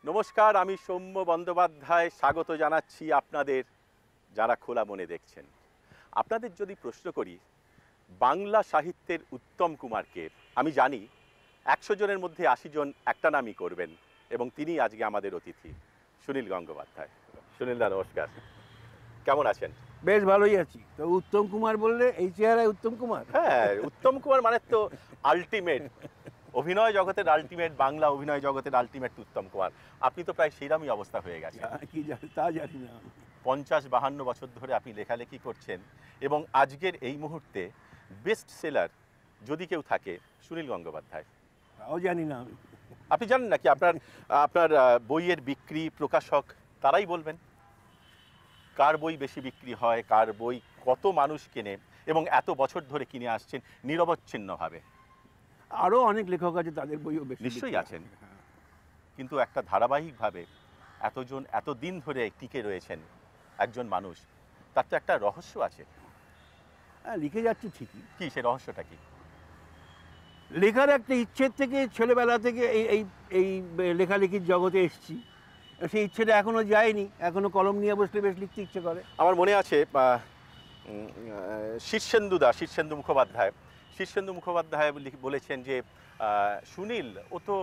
নমস্কার, আমি সৌম্য বন্দ্যোপাধ্যায় স্বাগত জানাচ্ছি আপনাদের যারা খোলা মনে দেখছেন। আপনাদের যদি প্রশ্ন করি বাংলা সাহিত্যের উত্তম কুমারকে, আমি জানি 100 জনের মধ্যে 80 জন একটা নামই করবেন এবং তিনি আজকে আমাদের অতিথি সুনীল গঙ্গোপাধ্যায়। সুনীলদা নমস্কার, কেমন আছেন? বেশ ভালোই আছি। তো উত্তম কুমার বললে এই চেহারায় উত্তম কুমার? হ্যাঁ, উত্তম কুমার মানে তো আলটিমেট অভিনয় জগতের আলটিমেট, বাংলা অভিনয় জগতের আলটিমেট উত্তম কুমার। আপনি তো প্রায় সেইরকমই অবস্থা হয়ে গেছে। কি জানি তা জানি না। 50-52 বছর ধরে আপনি লেখালেখি করছেন এবং আজকের এই মুহূর্তে বেস্ট সেলার যদি কেউ থাকে সুনীল গঙ্গোপাধ্যায়। তাও জানি না আমি। আপনি জানেন নাকি আপনার আপনার বইয়ের বিক্রি প্রকাশক তারাই বলবেন কার বই বেশি বিক্রি হয়, কার বই কত মানুষ কেনে এবং এত বছর ধরে কিনে আসছেন নিরবচ্ছিন্নভাবে। আরও অনেক লেখক আছে, তাদের বইও বেশি নিশ্চয়ই আছেন, কিন্তু একটা ধারাবাহিকভাবে এতদিন ধরে টিকে রয়েছেন একজন মানুষ, তার তো একটা রহস্য আছে। হ্যাঁ, লিখে যাচ্ছি ঠিকই। কি সে রহস্যটা কি? লেখার একটা ইচ্ছের থেকে ছেলেবেলা থেকে এই এই লেখালেখির জগতে এসেছি। সেই ইচ্ছেটা এখনও যায়নি, এখনও কলম নিয়ে বসলে বেশ লিখতে ইচ্ছে করে। আমার মনে আছে শীর্ষেন্দু মুখোপাধ্যায় বলেছেন যে সুনীল ও তো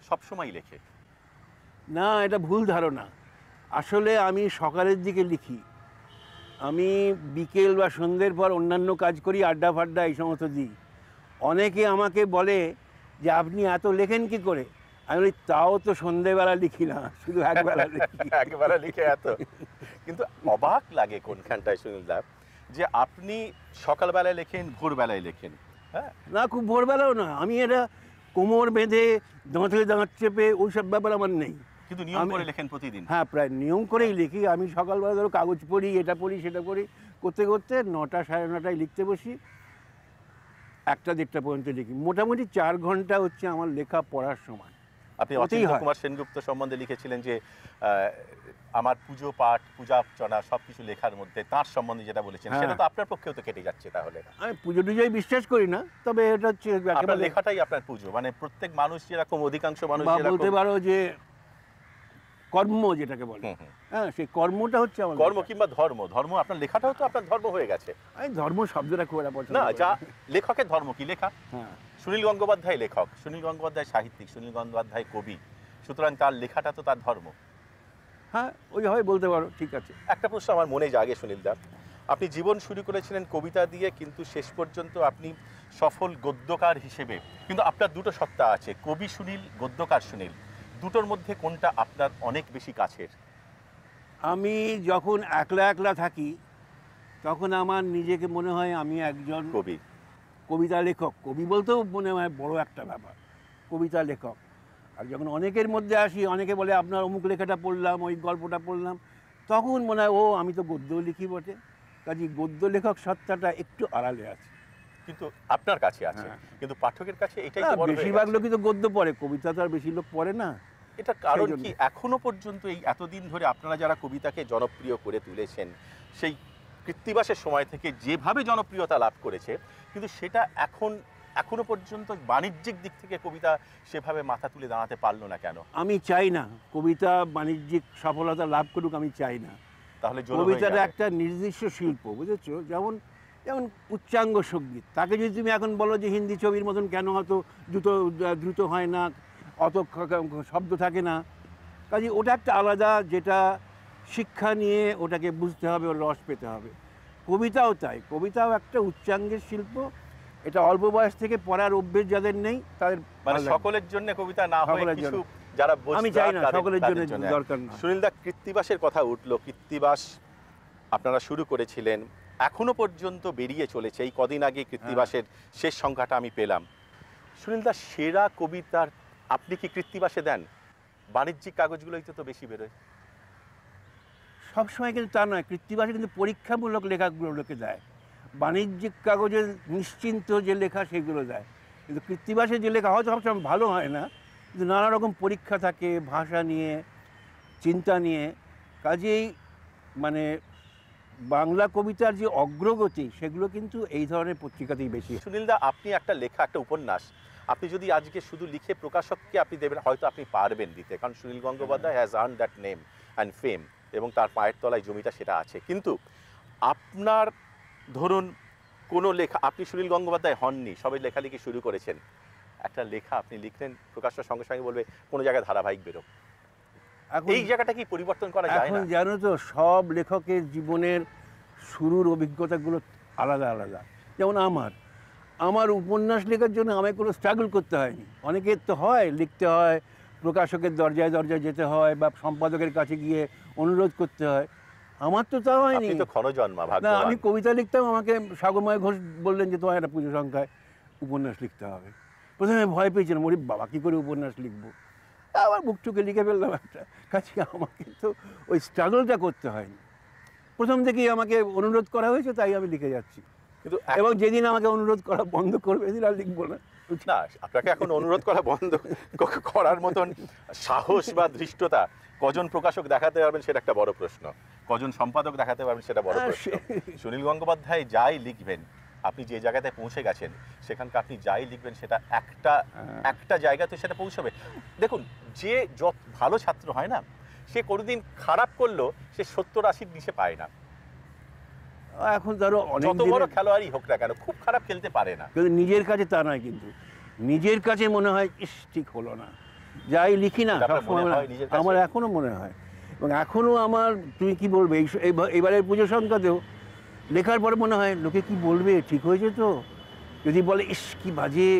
সবসময় লেখে। না, এটা ভুল ধারণা। আসলে আমি সকালের দিকে লিখি, আমি বিকেল বা সন্ধ্যের পর অন্যান্য কাজ করি, আড্ডা ফাড্ডা এই সমস্ত দিই। অনেকে আমাকে বলে যে আপনি এত লেখেন কি করে? আমি বলি তাও তো সন্ধ্যেবেলা লিখি না, শুধু একবেলা লিখি। একবেলা লিখে এত। কিন্তু অবাক লাগে কোনখানটায় সুনীলদা যে আপনি সকালবেলায় লেখেন, ভোরবেলায় লেখেন। হ্যাঁ না, খুব ভোরবেলাও না, আমি এটা কোমর বেঁধে দাঁতে দাঁত চেপে ওইসব ব্যাপার আমার নেই। কিন্তু নিয়ম করে লেখেন প্রতিদিন? হ্যাঁ, প্রায় নিয়ম করেই লিখি। আমি সকালবেলা ধরো কাগজ পড়ি, এটা পড়ি সেটা পড়ি, করতে করতে 9টা সাড়ে 9টায় লিখতে বসি, 1টা 1:30 পর্যন্ত লিখি। মোটামুটি 4 ঘন্টা হচ্ছে আমার লেখা পড়ার সময়। আপনি অচিন্ত্য কুমার সেনগুপ্ত সম্বন্ধে লিখেছিলেন যে আমার পুজো পাঠ, পূজা অর্চনা সবকিছু লেখার মধ্যে তার সম্বন্ধে যেটা বলেছেন সেটা তো আপনার পক্ষেও তো কেটে যাচ্ছে। তাহলে আমি পুজো টুজোয় বিশ্বাস করি না, তবে এটা হচ্ছে আপনার লেখাটাই আপনার পুজো। মানে প্রত্যেক মানুষ যেরকম, অধিকাংশ মানুষ বলতে পারো যে কর্ম যেটাকে বলে, হ্যাঁ, সেই কর্মটা হচ্ছে আমার কর্ম কিংবা ধর্ম। আপনার লেখাটাও তো আপনার ধর্ম হয়ে গেছে। আমি ধর্ম শব্দটা খুব একটা পছন্দ না, করি যা লেখকের ধর্ম কি লেখা। হ্যাঁ, সুনীল গঙ্গোপাধ্যায় লেখক, সুনীল গঙ্গোপাধ্যায় সাহিত্যিক, সুনীল গঙ্গোপাধ্যায় কবি, সুতরাং তার লেখাটা তো তার ধর্ম। হ্যাঁ, ওইভাবে বলতে পারো, ঠিক আছে। একটা প্রশ্ন আমার মনে জাগে সুনীলদা, আপনি জীবন শুরু করেছিলেন কবিতা দিয়ে, কিন্তু শেষ পর্যন্ত আপনি সফল গদ্যকার হিসেবে। কিন্তু আপনার দুটো সত্তা আছে, কবি সুনীল, গদ্যকার সুনীল। দুটোর মধ্যে কোনটা আপনার অনেক বেশি কাছের? আমি যখন একলা একলা থাকি তখন আমার নিজেকে মনে হয় আমি একজন কবি, কবিতা লেখক। কবি বলতেও মনে হয় বড় একটা ব্যাপার, কবিতা লেখক। আর যখন অনেকের মধ্যে আসি, অনেকে বলে আপনার অমুক লেখাটা পড়লাম, ওই গল্পটা পড়লাম, তখন মনে হয় ও আমি তো গদ্য লিখি বটে। কাজে গদ্য লেখক সত্তাটা একটু আড়ালে আছে, কিন্তু আপনার কাছে আছে। কিন্তু পাঠকের কাছে এটাই তো বড়। বেশিরভাগ লোকই তো গদ্য পড়ে, কবিতা তো আর বেশি লোক পড়ে না। এটা কারণ কি, এখনো পর্যন্ত এই এতদিন ধরে আপনারা যারা কবিতাকে জনপ্রিয় করে তুলেছেন, সেই কৃত্তিবাসের সময় থেকে যেভাবে জনপ্রিয়তা লাভ করেছে, কিন্তু সেটা এখনো পর্যন্ত বাণিজ্যিক দিক থেকে কবিতা সেভাবে মাথা তুলে দাঁড়াতে পারলো না কেন? আমি চাই না কবিতা বাণিজ্যিক সফলতা লাভ করুক, আমি চাই না। তাহলে কবিতাটা একটা নির্দিষ্ট শিল্প, বুঝেছো? যেমন উচ্চাঙ্গ সঙ্গীত, তাকে যদি তুমি এখন বলো যে হিন্দি ছবির মতন কেন অত দ্রুত হয় না, অত শব্দ থাকে না, কাজে ওটা একটা আলাদা, যেটা শিক্ষা নিয়ে ওটাকে বুঝতে হবে, ওর রস পেতে হবে। কবিতাও তাই, কবিতাও একটা উচ্চাঙ্গের শিল্প। এটা অল্প বয়স থেকে পড়ার অভ্যেস যাদের নেই তাদের, মানে সকলের জন্য কবিতা না হয় কিছু যারা আমি চাই না সকলের জন্য দরকার না। সুনীলদা, কৃত্তিবাসের কথা উঠলো। কৃত্তিবাস আপনারা শুরু করেছিলেন, এখনো পর্যন্ত বেরিয়ে চলেছে। এই কদিন আগে কৃত্তিবাসের শেষ সংখ্যাটা আমি পেলাম। সুনীলদা, সেরা কবিতার আপনি কি কৃত্তিবাসে দেন? বাণিজ্যিক কাগজগুলোই তো বেশি বেরোয়। সবসময় কিন্তু তা নয়, কৃত্তিবাসে কিন্তু পরীক্ষামূলক লেখাগুলো লোকে দেয়। বাণিজ্যিক কাগজে নিশ্চিন্ত যে লেখা সেগুলো দেয়, কিন্তু কৃত্তিবাসে যে লেখা হয়তো সবসময় ভালো হয় না, কিন্তু নানা রকম পরীক্ষা থাকে ভাষা নিয়ে, চিন্তা নিয়ে। কাজেই মানে বাংলা কবিতার যে অগ্রগতি সেগুলো কিন্তু এই ধরনের পত্রিকাতেই বেশি। সুনীলদা, আপনি একটা লেখা, একটা উপন্যাস আপনি যদি আজকে শুধু লিখে প্রকাশককে আপনি দেবেন, হয়তো আপনি পারবেন দিতে, কারণ Sunil Gangopadhyay has earn that name and ফেম, এবং তার পায়ের তলায় জমিটা সেটা আছে। কিন্তু আপনার ধরুন কোনো লেখা, আপনি সুনীল গঙ্গোপাধ্যায় হননি, সবাই লেখালেখি শুরু করেছেন, একটা লেখা আপনি লিখলেন, প্রকাশের সঙ্গে সঙ্গে বলবে কোনো জায়গায় ধারাবাহিক বেরো, এই জায়গাটা কি পরিবর্তন করা যায় না? এখন জানো তো সব লেখকের জীবনের শুরুর অভিজ্ঞতাগুলো আলাদা আলাদা। যেমন আমার উপন্যাস লেখার জন্য আমায় কোনো স্ট্রাগল করতে হয়নি। অনেকের তো হয়, লিখতে হয়, প্রকাশকের দরজায় দরজায় যেতে হয় বা সম্পাদকের কাছে গিয়ে অনুরোধ করতে হয়। আমার তো তা হয়নি। আপনি তো ক্ষণজন্মা না, ভাগ্যবান। আমি কবিতা লিখতাম, আমাকে সাগরময় ঘোষ বললেন যে তোমার একটা পুজো সংখ্যায় উপন্যাস লিখতে হবে। প্রথমে ভয় পেয়েছিলাম, ওরে বাবা কী করে উপন্যাস লিখবো, আবার বুক টুকে লিখে ফেললাম একটা। কাছে আমাকে তো ওই স্ট্রাগলটা করতে হয়নি, প্রথম থেকেই আমাকে অনুরোধ করা হয়েছে, তাই আমি লিখে যাচ্ছি। কিন্তু এবং যেদিন আমাকে অনুরোধ করা বন্ধ করবে সেদিন আর লিখবো না। না, আপনাকে এখন অনুরোধ করা বন্ধ করার মতন সাহস বা ধৃষ্টতা কজন প্রকাশক দেখাতে পারবেন সেটা একটা বড় প্রশ্ন, কজন সম্পাদক দেখাতে পারবেন সেটা বড় প্রশ্ন। সুনীল গঙ্গোপাধ্যায় যাই লিখবেন, আপনি যে জায়গাতে পৌঁছে গেছেন সেখানকার আপনি যাই লিখবেন সেটা একটা জায়গাতে সেটা পৌঁছবে। দেখুন, যে যত ভালো ছাত্র হয় না, সে কোনোদিন খারাপ করলেও সে 70-80 নিচে পায় না। এখন ধরো অনেক যত বড় খেলোয়াড়ই হোক না কেন, খুব খারাপ খেলতে পারে না। কিন্তু নিজের কাছে তা নয়, কিন্তু নিজের কাছে মনে হয় ইস ঠিক হলো না, যাই লিখি না সবসময় আমার এখনো মনে হয়। এবং এখনো আমার, তুমি কি বলবে, এবারের পুজো সংখ্যাতেও লেখার পরে মনে হয় লোকে কি বলবে, ঠিক হয়েছে তো, যদি বলে ইস কি বাজে,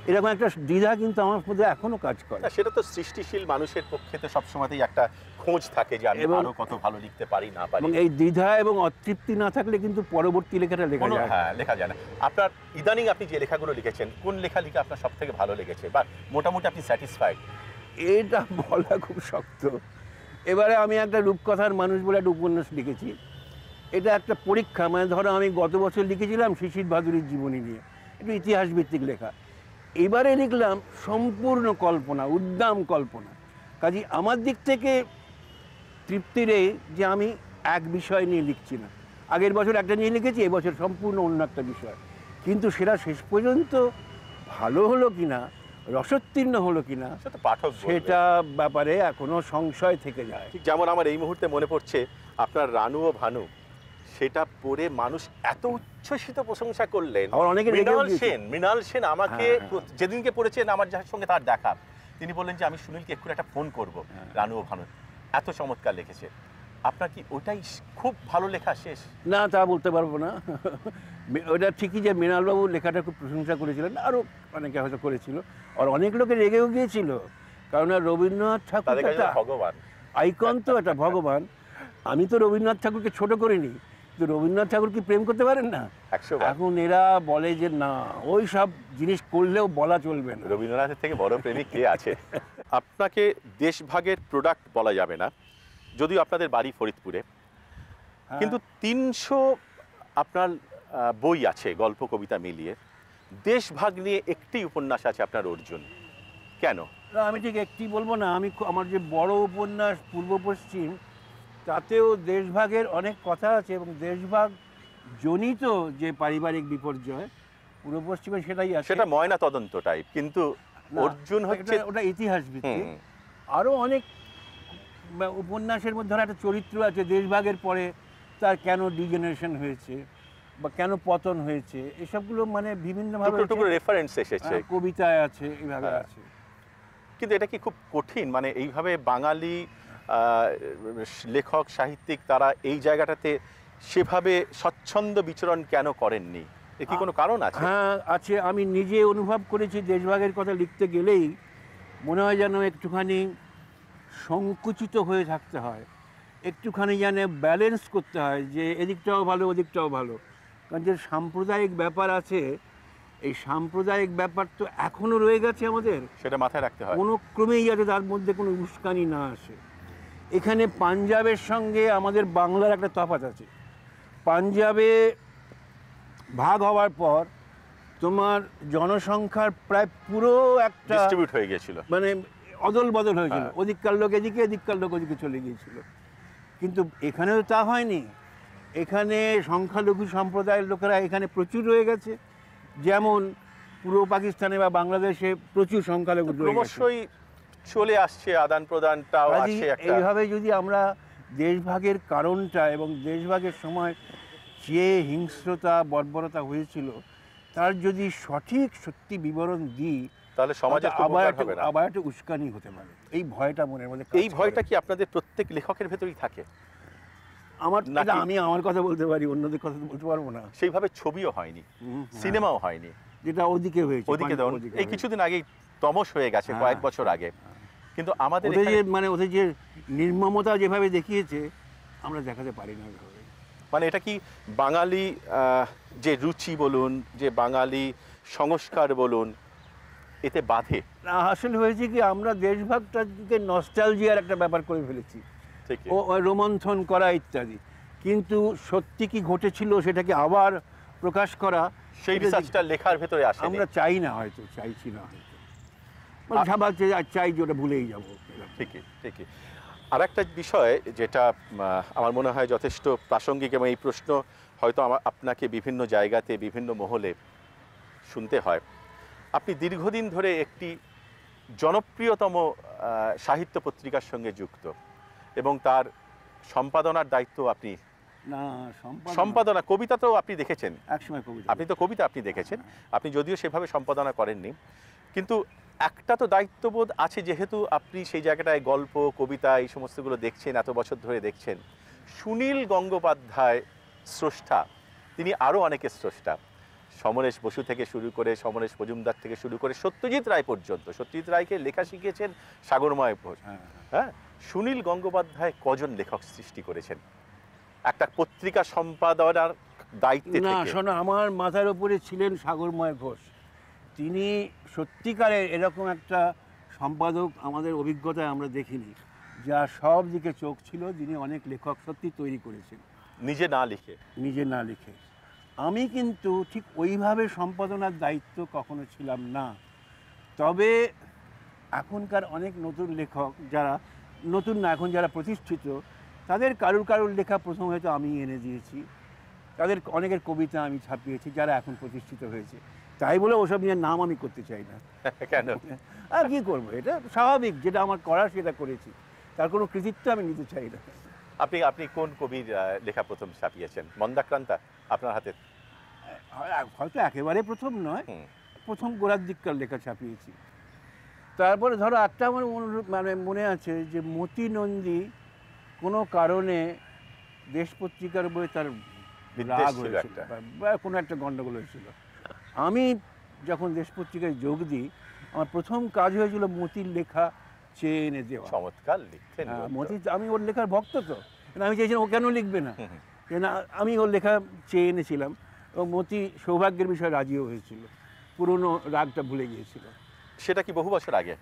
এরকম একটা দ্বিধা কিন্তু আমার মধ্যে এখনো কাজ করে। সেটা তো সৃষ্টিশীল মানুষের পক্ষে তো সবসময়ই একটা খোঁজ থাকে যে আমি আরো কত ভালো লিখতে পারি না পারি। এবং এই দ্বিধা এবং অতৃপ্তি না থাকলে কিন্তু পরবর্তী লেখাটা লেখা যায় না। হ্যাঁ, লেখা যায় না। আপনার ইদানিং আপনি যে লেখাগুলো লিখেছেন, কোন লেখা লিখে আপনার সব থেকে ভালো লেগেছে বা মোটামুটি আপনি স্যাটিসফাইড? এটা বলা খুব শক্ত। এবারে আমি একটা রূপকথার মানুষ বলে একটা উপন্যাস লিখেছি। এটা একটা পরীক্ষা, মানে ধরো আমি গত বছর লিখেছিলাম শিশির ভাদুরীর জীবনী নিয়ে, একটু ইতিহাস ভিত্তিক লেখা। এবারে লিখলাম সম্পূর্ণ কল্পনা, উদ্দাম কল্পনা। কাজেই আমার দিক থেকে তৃপ্তি রে যে আমি এক বিষয় নিয়ে লিখছি না। আগের বছর একটা নিয়ে লিখেছি, এবছর সম্পূর্ণ অন্য একটা বিষয়। কিন্তু সেটা শেষ পর্যন্ত ভালো হলো কিনা, রসোত্তীর্ণ হলো কিনা, সেটা ব্যাপারে এখনো সংশয় থেকে যায়। ঠিক যেমন আমার এই মুহূর্তে মনে পড়ছে আপনার রানু ও ভানু, সেটা পড়ে মানুষ এত উচ্ছ্বসিত প্রশংসা করলেন। মৃণাল সেন আমাকে যেদিনকে পড়েছেন, আমার যার সঙ্গে তার দেখা, তিনি বললেন যে আমি সুনীলকে এক্ষুনি একটা ফোন করব, রানু ও ভানু এত চমৎকার লিখেছে। আপনার কি ওটাই খুব ভালো লেখা শেষ? না, তা বলতে পারবো না। ওটা ঠিকই যে মৃণালবাবু লেখাটা খুব প্রশংসা করেছিলেন, আরও অনেকে হয়তো করেছিল, আর অনেক লোকে রেগেও গিয়েছিল, কারণ রবীন্দ্রনাথ ঠাকুর ভগবান, আইকন তো একটা ভগবান। আমি তো রবীন্দ্রনাথ ঠাকুরকে ছোট করিনি, কিন্তু রবীন্দ্রনাথ ঠাকুর কি প্রেম করতে পারেন না? এখন এরা বলে যে না, ওই সব জিনিস করলেও বলা চলবে না। রবীন্দ্রনাথের থেকে বড় প্রেমিক কে আছে? আপনাকে দেশভাগের প্রোডাক্ট বলা যাবে না, যদিও আপনাদের বাড়ি ফরিদপুরে, কিন্তু 300 আপনার বই আছে গল্প কবিতা মিলিয়ে। দেশভাগ নিয়ে একটি উপন্যাস আছে আপনার, অর্জুন। কেন? না, আমি ঠিক একটি বলবো না। আমার যে বড় উপন্যাস পূর্ব পশ্চিম, তাতেও দেশভাগের অনেক কথা আছে, এবং দেশভাগ জনিত যে পারিবারিক বিপর্যয় পূর্ব পশ্চিমে সেটাই আছে। সেটা ময়না তদন্ত টাইপ, কিন্তু অর্জুন হচ্ছে ওটা ইতিহাস ভিত্তিক। আরও অনেক উপন্যাসের মধ্যে একটা চরিত্র আছে দেশভাগের পরে তার কেন ডিজেনারেশন হয়েছে বা কেন পতন হয়েছে, এসবগুলো মানে বিভিন্নভাবে রেফারেন্স এসেছে, কবিতায় আছে, এইভাবে আছে। কিন্তু এটা কি খুব কঠিন, মানে এইভাবে বাঙালি লেখক সাহিত্যিক তারা এই জায়গাটাতে সেভাবে স্বচ্ছন্দ বিচরণ কেন করেননি? এর কি কোনো কারণ আছে? হ্যাঁ আছে, আমি নিজে অনুভব করেছি। দেশভাগের কথা লিখতে গেলেই মনে হয় যেন একটুখানি সংকুচিত হয়ে থাকতে হয়, একটুখানি যেন ব্যালেন্স করতে হয়, যে এদিকটাও ভালো ওদিকটাও ভালো। কারণ যে সাম্প্রদায়িক ব্যাপার আছে, এই সাম্প্রদায়িক ব্যাপার তো এখনও রয়ে গেছে আমাদের, সেটা মাথায় রাখতে হয়। কোনো ক্রমেই যাতে তার মধ্যে কোনো উস্কানি না আসে। এখানে পাঞ্জাবের সঙ্গে আমাদের বাংলার একটা তফাৎ আছে। পাঞ্জাবে ভাগ হওয়ার পর তোমার জনসংখ্যার প্রায় পুরো একটা ডিস্ট্রিবিউট হয়ে গিয়েছিল, মানে অদল বদল হয়েছিল, ওদিককার লোক এদিকে, এদিককার লোক ওদিকে চলে গিয়েছিল। কিন্তু এখানেও তা হয়নি। এখানে সংখ্যালঘু সম্প্রদায়ের লোকেরা এখানে প্রচুর রয়ে গেছে। যেমন পূর্ব পাকিস্তানে বা বাংলাদেশে প্রচুর সংখ্যালঘু রয়ে গেছে। ক্রমশই চলে আসছে, আদান প্রদানটাও কাজেই আছে একটা। এইভাবে যদি আমরা দেশভাগের কারণটা এবং দেশভাগের সময় যে হিংস্রতা বর্বরতা হয়েছিল তার যদি সঠিক সত্যি বিবরণ দিই, তাহলে সমাজের খুব আবার উপকার একটা হবে না। আবার একটা উস্কানি হতে পারে। এই ভয়টা মনের মধ্যে কাজ এই ভয়টা করে। কি আপনাদের প্রত্যেক লেখকের ভেতরেই থাকে? আমার নাকি- এটা আমি আমার কথা বলতে পারি, অন্যদের কথা তো বলতে পারবো না। সেইভাবে ছবিও হয়নি, হ্যাঁ। সিনেমাও হয়নি। যেটা ওদিকে হয়েছে, ওদিকে ধরুন ওদিকে এই হয়েছে। কিছুদিন আগেই তমস হয়ে গেছে, হ্যাঁ, কয়েক বছর আগে। কিন্তু আমাদের ওদের যে এখানে- মানে ওদের যে নির্মমতা যেভাবে দেখিয়েছে আমরা দেখাতে পারি না ওইভাবে। মানে এটা কি বাঙালি যে রুচি বলুন, যে বাঙালি সংস্কার বলুন, এতে বাধে? না, আসলে হয়েছে কি আমরা দেশভাগটাকে নস্টালজিয়ার একটা ব্যাপার করে ফেলেছি, ঠিক ও রোমন্থন করা ইত্যাদি। কিন্তু সত্যি কি ঘটেছিল সেটাকে আবার প্রকাশ করা, সেই এটা রিসার্চটা লেখার ভেতরে আসে। আমরা চাই না, হয়তো চাইছি না, হয়তো মানে ভাবছি চাই যে ওটা ভুলেই যাবো। ঠিকই ঠিকই। আর একটা বিষয় যেটা আমার মনে হয় যথেষ্ট প্রাসঙ্গিক, এবং এই প্রশ্ন হয়তো আপনাকে বিভিন্ন জায়গাতে বিভিন্ন মহলে শুনতে হয়। আপনি দীর্ঘদিন ধরে একটি জনপ্রিয়তম সাহিত্য পত্রিকার সঙ্গে যুক্ত, এবং তার সম্পাদনার দায়িত্ব আপনি, না সম্পাদনা কবিতাতেও আপনি দেখেছেন, একসময় কবিতা আপনি তো কবিতা আপনি দেখেছেন, আপনি যদিও সেভাবে সম্পাদনা করেননি, কিন্তু একটা তো দায়িত্ববোধ আছে, যেহেতু আপনি সেই জায়গাটায় গল্প কবিতা এই সমস্তগুলো দেখছেন, এত বছর ধরে দেখছেন। সুনীল গঙ্গোপাধ্যায় স্রষ্টা, তিনি আরও অনেকের স্রষ্টা, সমরেশ বসু থেকে শুরু করে, সমরেশ মজুমদার থেকে শুরু করে সত্যজিৎ রায় পর্যন্ত। সত্যজিৎ রায়কে লেখা শিখিয়েছেন সাগরময় ঘোষ। হ্যাঁ, সুনীল গঙ্গোপাধ্যায় কজন লেখক সৃষ্টি করেছেন একটা পত্রিকা সম্পাদনার দায়িত্বে না থেকে? শোনো, আমার মাথার উপরে ছিলেন সাগরময় ঘোষ। তিনি সত্যিকারের এরকম একটা সম্পাদক আমাদের অভিজ্ঞতায় আমরা দেখিনি, যা সব দিকে চোখ ছিল, যিনি অনেক লেখক সত্যি তৈরি করেছেন নিজে না লিখে। নিজে না লিখে। আমি কিন্তু ঠিক ওইভাবে সম্পাদনার দায়িত্ব কখনো ছিলাম না। তবে এখনকার অনেক নতুন লেখক, যারা নতুন না, এখন যারা প্রতিষ্ঠিত, তাদের কারুর লেখা প্রথম হয়তো আমি এনে দিয়েছি, তাদের অনেকের কবিতা আমি ছাপিয়েছি, যারা এখন প্রতিষ্ঠিত হয়েছে। তাই বলে ওসব নিয়ে নাম আমি করতে চাই না। কেন? আর কী করবো, এটা স্বাভাবিক, যেটা আমার করার সেটা করেছি, তার কোনো কৃতিত্ব আমি নিতে চাই না। আপনি আপনি কোন কবির লেখা প্রথম ছাপিয়েছেন? মন্দাক্রান্তা আপনার হাতে? হয়তো একেবারে প্রথম নয়, হুম। প্রথম গোড়ার দিককার লেখা ছাপিয়েছি। তারপরে ধরো একটা আমার মানে মনে আছে যে মতি নন্দী কোনো কারণে দেশ পত্রিকার উপরে তার বিদ্বেষ রাগ ছিল হয়েছিল, একটা। বা কোনো একটা গণ্ডগোল হয়েছিল। আমি যখন দেশ পত্রিকায় যোগ দিই, আমার প্রথম কাজ হয়েছিল মতির লেখা চেয়ে এনে দেওয়া। চমৎকার লিখতেন। হ্যাঁ, মতি, আমি ওর লেখার ভক্ত তো, আমি চাইছিলাম ও কেন লিখবে না, হুম, হুম। কেন আমি ওর লেখা চেয়ে এনেছিলাম, এবং মতি সৌভাগ্যের বিষয়ে রাজিও হয়েছিল, পুরনো রাগটা ভুলে গিয়েছিল। সেটা কি বহু বছর আগে?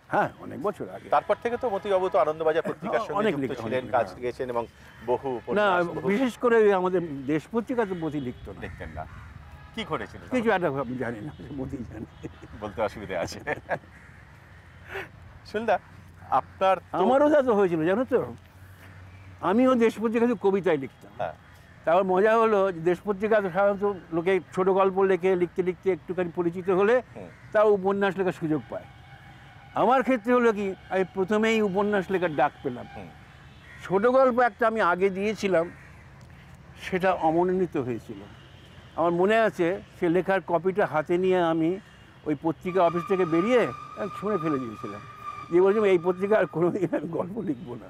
হ্যাঁ, অনেক বছর আগে। তারপর থেকে তো মতিবাবু তো আনন্দবাজার পত্রিকার সঙ্গে অনেক যুক্ত লিখে- ছিলেন, অনেক কাজ লিখে, গেছেন, এবং বহু না, উপন্যাস, বহু বিশেষ করে ওই আমাদের দেশ পত্রিকাতে মতি লিখতো না। লিখতেন না। কি ঘটেছিল কিছু একটা আমি জানি না, মতি জানি। বলতে অসুবিধা আছে? সুলদা, আপনার তো- আমারও তা তো হয়েছিল, জানো তো, আমিও দেশ পত্রিকাতে কবিতায় লিখতাম। হ্যাঁ, তারপর মজা হলো যে দেশ পত্রিকা তো সাধারণত লোকে ছোট গল্প লেখে লিখতে লিখতে একটুখানি পরিচিত হলে হুম। তাও উপন্যাস লেখার সুযোগ পায়। আমার ক্ষেত্রে হলো কি, আমি প্রথমেই উপন্যাস লেখার ডাক পেলাম। হুম। ছোট গল্প একটা আমি আগে দিয়েছিলাম, সেটা অমনোনীত হয়েছিল। আমার মনে আছে সে লেখার কপিটা হাতে নিয়ে আমি ওই পত্রিকা অফিস থেকে বেরিয়ে ছুঁড়ে ফেলে দিয়েছিলাম, দিয়ে বলছিলাম এই পত্রিকা আর কোনোদিন আমি গল্প লিখবো না।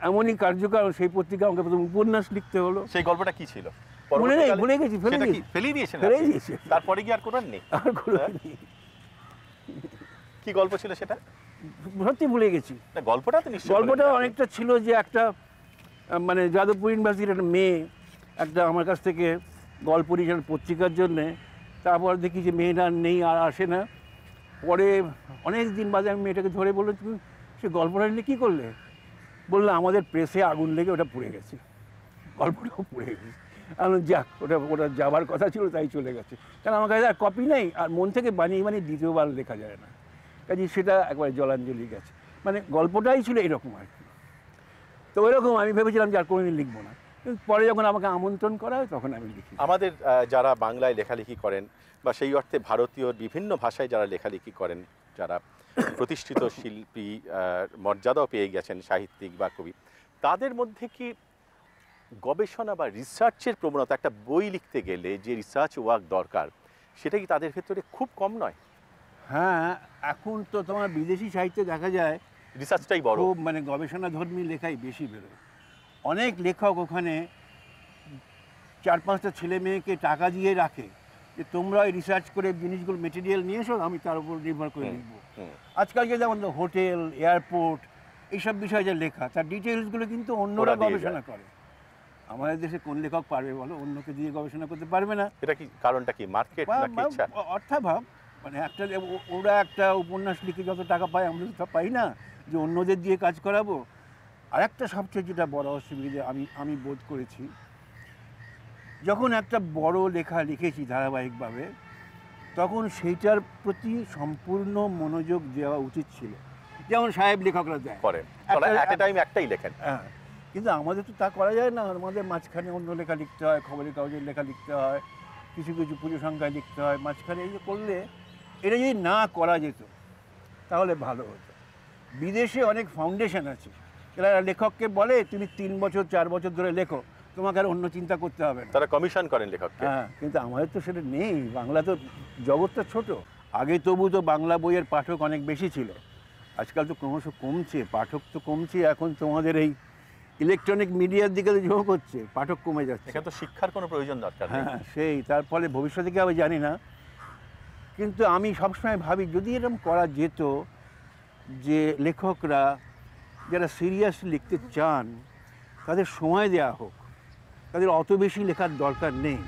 এমনই কার্যকর, সেই পত্রিকা আমাকে প্রথম উপন্যাস লিখতে হলো। সেই গল্পটা কি ছিল? মনে নেই, পরবর্তীকালে ভুলে গেছি, ফেলে সেটা কি দিয়েছি। ফেলেই দিয়েছেন ফেলেই আপনি? দিয়েছি। তারপরে কি আর করেননি? আর কোনো হ্যাঁ? নেই। কি গল্প ছিল সেটা? সত্যি ভুলে গেছি। না, গল্পটা তো নিশ্চয়ই গল্পটা বলেননি আপনি। অনেকটা ছিল যে একটা মানে যাদবপুর ইউনিভার্সিটির একটা মেয়ে একটা আমার কাছ থেকে গল্প নিয়েছিল পত্রিকার জন্যে। তারপর দেখি যে মেয়েটা নেই, আর আসে না। পরে অনেক দিন বাদে আমি মেয়েটাকে ধরে বললাম, তুমি সে গল্পটা নিয়ে কী করলে? বললো আমাদের প্রেসে আগুন লেগে ওটা পুড়ে গেছে, গল্পটাও পুড়ে গেছে। আমি যাক, ওটা যাবার কথা ছিল, তাই চলে গেছে। কারণ আমার কাছে আর কপি নেই, আর মন থেকে বানিয়ে বানিয়ে দ্বিতীয়বার লেখা যায় না, কাজে সেটা একবারে জলাঞ্জলি গেছে। মানে গল্পটাই ছিল এরকম আর কি। তো ওইরকম আমি ভেবেছিলাম যে আর কোনোদিন লিখবো না। কিন্তু পরে যখন আমাকে আমন্ত্রণ করা হয় তখন আমি লিখি। আমাদের যারা বাংলায় লেখালেখি করেন বা সেই অর্থে ভারতীয় বিভিন্ন ভাষায় যারা লেখালেখি করেন, যারা প্রতিষ্ঠিত শিল্পী, মর্যাদাও পেয়ে গেছেন সাহিত্যিক বা কবি, তাদের মধ্যে কি গবেষণা বা রিসার্চের প্রবণতা, একটা বই লিখতে গেলে যে রিসার্চ ওয়ার্ক দরকার, সেটা কি তাদের ভেতরে খুব কম নয়? হ্যাঁ, এখন তো তোমার বিদেশি সাহিত্যে দেখা যায় রিসার্চটাই বড়, খুব মানে গবেষণাধর্মী লেখাই বেশি বেরোয়। অনেক লেখক ওখানে 4-5টা ছেলে মেয়েকে টাকা দিয়ে রাখে যে তোমরা ওই রিসার্চ করে জিনিসগুলো মেটেরিয়াল নিয়ে এসো, আমি তার উপর নির্ভর করে লিখবো। আজকাল যে যেমন হোটেল, এয়ারপোর্ট, এইসব বিষয়ে যে লেখা, তার ডিটেলসগুলো কিন্তু অন্যরা ওরা দিয়ে গবেষণা করে। আমাদের দেশে কোন লেখক পারবে বলো? অন্যকে দিয়ে গবেষণা করতে পারবে না। এটা কি কারণটা কি মার্কেট নাকি ইচ্ছা? অর্থাভাব। মানে একটা ওরা একটা উপন্যাস লিখে যত টাকা পায় আমরা তো তা পাই না, যে অন্যদের দিয়ে কাজ করাবো। আর একটা সবচেয়ে যেটা বড় অসুবিধা আমি বোধ করেছি, যখন একটা বড় লেখা লিখেছি ধারাবাহিকভাবে, তখন সেইটার প্রতি সম্পূর্ণ মনোযোগ দেওয়া উচিত ছিল, যেমন সাহেব লেখকরা দেয় করেন এট এ টাইম একটাই লেখেন। হ্যাঁ, কিন্তু আমাদের তো তা করা যায় না। আমাদের মাঝখানে অন্য লেখা লিখতে হয়, খবরের কাগজের লেখা লিখতে হয়, কিছু কিছু পুজো সংখ্যায় লিখতে হয়। মাঝখানে এই যে করলে, এটা যদি না করা যেত তাহলে ভালো হতো। বিদেশে অনেক ফাউন্ডেশন আছে, এরা লেখককে বলে তুমি 3 বছর 4 বছর ধরে লেখো, তোমাকে আর অন্য চিন্তা করতে হবে না। তারা কমিশন করেন লেখককে। হ্যাঁ, কিন্তু আমাদের তো সেটা নেই। বাংলা তো জগৎটা ছোট। আগে তবু তো বাংলা বইয়ের পাঠক অনেক বেশি ছিল, আজকাল তো ক্রমশ কমছে, পাঠক তো কমছে। এখন তোমাদের এই ইলেকট্রনিক মিডিয়ার দিকে তো ঝোঁক হচ্ছে, পাঠক কমে যাচ্ছে। এখানে তো শিক্ষার কোনো প্রয়োজন দরকার নেই। হ্যাঁ, সেই তার ফলে ভবিষ্যতে কি আমি জানি না, কিন্তু আমি সবসময় ভাবি যদি এরকম করা যেত যে লেখকরা যারা সিরিয়াসলি লিখতে চান তাদের সময় দেওয়া হোক, তাদের অত বেশি লেখার দরকার নেই।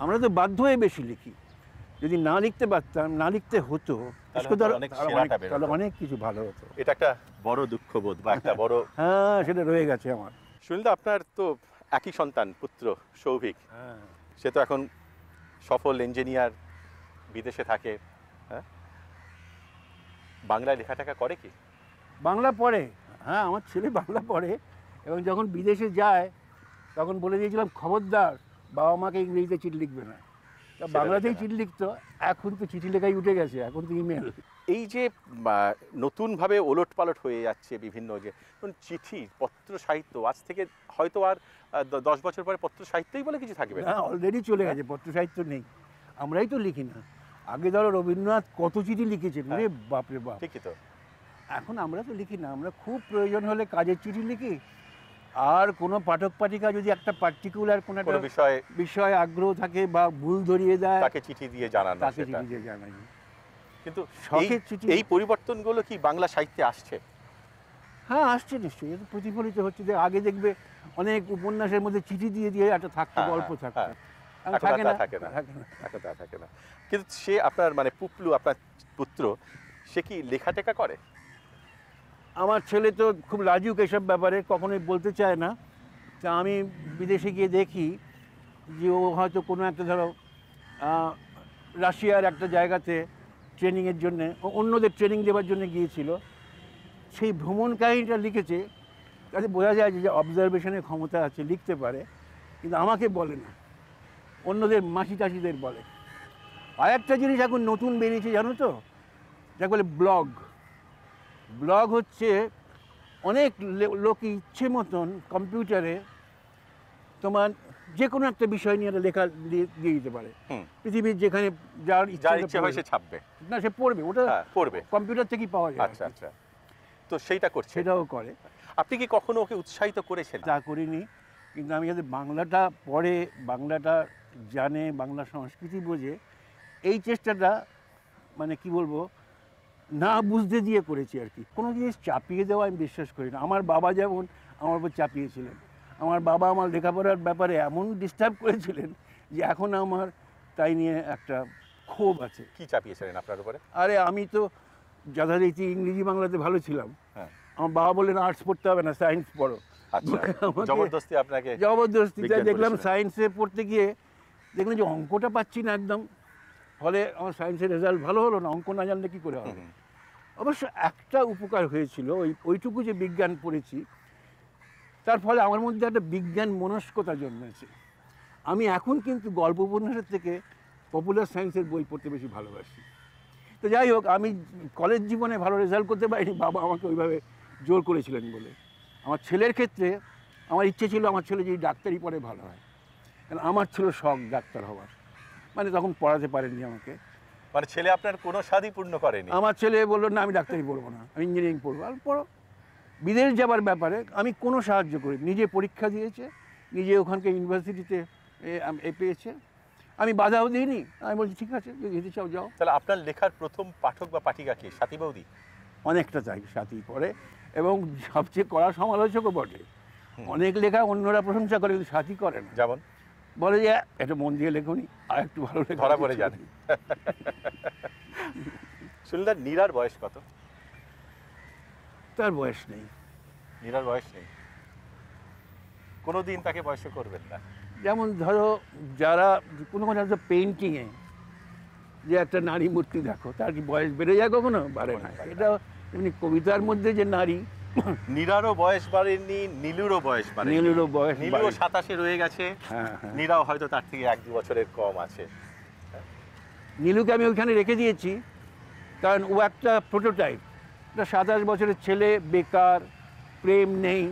আমরা তো বাধ্য হয়ে বেশি লিখি। যদি না লিখতে পারতাম, না লিখতে হতো, তাহলে অনেক কিছু ভালো হতো। এটা একটা বড় দুঃখবোধ বা একটা বড় হ্যাঁ, সেটা রয়ে গেছে আমার। সুনীলদা, আপনার তো একই সন্তান, পুত্র সৌভিক। হ্যাঁ, সে তো এখন সফল ইঞ্জিনিয়ার, বিদেশে থাকে। হ্যাঁ, বাংলায় লেখাটেখা করে কি? বাংলা পড়ে। হ্যাঁ, আমার ছেলে বাংলা পড়ে, এবং যখন বিদেশে যায় তখন বলে দিয়েছিলাম খবরদার বাবা মাকে ইংরেজিতে চিঠি লিখবে না। তা বাংলাতেই চিঠি লিখতো। এখন তো চিঠি লেখাই উঠে গেছে, এখন তো ইমেল। এই যে নতুনভাবে ওলটপালট হয়ে যাচ্ছে বিভিন্ন, যে চিঠি পত্র সাহিত্য, আজ থেকে হয়তো আর 10 বছর পরে পত্র সাহিত্যই বলে কিছু থাকবে না। অলরেডি চলে গেছে, পত্র সাহিত্য নেই। আমরাই তো লিখি না। আগে ধরো রবীন্দ্রনাথ কত চিঠি লিখেছেন, রে বাপরে বাপ। ঠিকই তো। এখন আমরা তো লিখি না। আমরা খুব প্রয়োজন হলে কাজের চিঠি লিখি, আর কোনো পাঠক পাঠিকা যদি একটা পার্টিকুলার কোনো একটা বিষয়ে আগ্রহ থাকে বা ভুল ধরিয়ে দেয়, তাকে চিঠি দিয়ে জানানো, তাকে চিঠি দিয়ে জানাই। কিন্তু শখের চিঠি। এই পরিবর্তনগুলো কি বাংলা সাহিত্যে আসছে? হ্যাঁ, আসছে নিশ্চয়ই। এটা প্রতিফলিত হচ্ছে। যে আগে দেখবে অনেক উপন্যাসের মধ্যে চিঠি দিয়ে দিয়ে একটা থাকতো, গল্প থাকতো। থাকে না। কিন্তু সে আপনার মানে পুপলু, আপনার পুত্র, সে কি লেখাটেখা করে? আমার ছেলে তো খুব লাজুক এসব ব্যাপারে, কখনোই বলতে চায় না। তা আমি বিদেশে গিয়ে দেখি যে ও হয়তো কোনো একটা ধরো রাশিয়ার একটা জায়গাতে ট্রেনিংয়ের জন্যে, অন্যদের ট্রেনিং দেওয়ার জন্য গিয়েছিল। সেই ভ্রমণ কাহিনীটা লিখেছে, তাতে বোঝা যায় যে অবজারভেশনের ক্ষমতা আছে, লিখতে পারে। কিন্তু আমাকে বলে না, অন্যদের মাসি টাসিদের বলে। আর একটা জিনিস এখন নতুন বেরিয়েছে জানো তো, যাকে বলে ব্লগ। ব্লগ হচ্ছে অনেক লোক ইচ্ছে মতন কম্পিউটারে তোমার যে কোনো একটা বিষয় নিয়ে লেখা দিয়ে দিতে পারে। পৃথিবীর যেখানে যার ইচ্ছা হয় সে ছাপবে না, সে পড়বে, ওটা পড়বে, কম্পিউটার থেকেই পাওয়া যায়। আচ্ছা আচ্ছা, তো সেইটা করছে, সেটাও করে। আপনি কি কখনো ওকে উৎসাহিত করেছেন? তা করিনি, কিন্তু আমি যাতে বাংলাটা পড়ে, বাংলাটা জানে, বাংলা সংস্কৃতি বোঝে, এই চেষ্টাটা মানে কি বলবো, না বুঝতে দিয়ে করেছি আর কি। কোনো জিনিস চাপিয়ে দেওয়া আমি বিশ্বাস করি না। আমার বাবা যেমন আমার উপর চাপিয়েছিলেন, আমার বাবা আমার লেখাপড়ার ব্যাপারে এমন ডিস্টার্ব করেছিলেন যে এখন আমার তাই নিয়ে একটা ক্ষোভ আছে। কি চাপিয়েছিলেন আপনার উপরে? আরে আমি তো যথারীতি ইংরেজি বাংলাতে ভালো ছিলাম। আমার বাবা বললেন আর্টস পড়তে হবে না, সায়েন্স পড়ো। জবরদস্তি আপনাকে? জবরদস্তি। তাই দেখলাম সায়েন্সে পড়তে গিয়ে দেখলাম যে অঙ্কটা পাচ্ছি না একদম, ফলে আমার সায়েন্সের রেজাল্ট ভালো হলো না। অঙ্ক না জানলে কী করে হবে? অবশ্য একটা উপকার হয়েছিল, ওইটুকু যে বিজ্ঞান পড়েছি, তার ফলে আমার মধ্যে একটা বিজ্ঞান মনস্কতা জন্মেছে। আমি এখন কিন্তু গল্প উপন্যাসের থেকে পপুলার সায়েন্সের বই পড়তে বেশি ভালোবাসি। তো যাই হোক, আমি কলেজ জীবনে ভালো রেজাল্ট করতে পারিনি, বাবা আমাকে ওইভাবে জোর করেছিলেন বলে। আমার ছেলের ক্ষেত্রে আমার ইচ্ছে ছিল আমার ছেলে যদি ডাক্তারি পড়ে ভালো হয়, কারণ আমার ছিল শখ ডাক্তার হওয়ার। মানে তখন পড়াতে পারেননি আমাকে। মানে ছেলে আপনার কোনো স্বাদই পূর্ণ করেনি? আমার ছেলে বললো না, আমি ডাক্তারি পড়বো না, আমি ইঞ্জিনিয়ারিং পড়বো। আর পড়ো। বিদেশ যাবার ব্যাপারে আমি কোনো সাহায্য করি, নিজে পরীক্ষা দিয়েছে, নিজে ওখানকার ইউনিভার্সিটিতে পেয়েছে, আমি বাধাও দিইনি। আমি বলছি ঠিক আছে, যদি যেতে চাও যাও। তাহলে আপনার লেখার প্রথম পাঠক বা পাঠিকা কে? স্বাতী বৌদি? অনেকটা চাই সাথী পড়ে, এবং সবচেয়ে কড়া সমালোচকও বটে। অনেক লেখা অন্যরা প্রশংসা করে, কিন্তু সাথী করে না। যেমন? বলে যে এটা মন দিয়ে লেখনি, আর একটু ভালো লেখা ধরা পড়ে যান। সুনীলদা, নীরার বয়স কত? তার বয়স নেই। নীরার বয়স নেই? কোনোদিন তাকে বয়স করবেন না? যেমন ধরো, যারা কোনো পেইন্টিংয়ে যে একটা নারী মূর্তি দেখো, তার কি বয়স বেড়ে যায়? কখনো বাড়ে না। এটা এমনি কবিতার মধ্যে যে নারী, নীরারও বয়স বাড়েনি, নীলুরও বয়স বাড়েনি। নীলুরও বয়স নীলুও 27-এ রয়ে গেছে, হ্যাঁ হ্যাঁ। নীরাও হয়তো তার থেকে 1-2 বছরের কম আছে। নীলুকে আমি ওইখানে রেখে দিয়েছি, কারণ ও একটা প্রোটোটাইপ। একটা 27 বছরের ছেলে, বেকার, প্রেম নেই,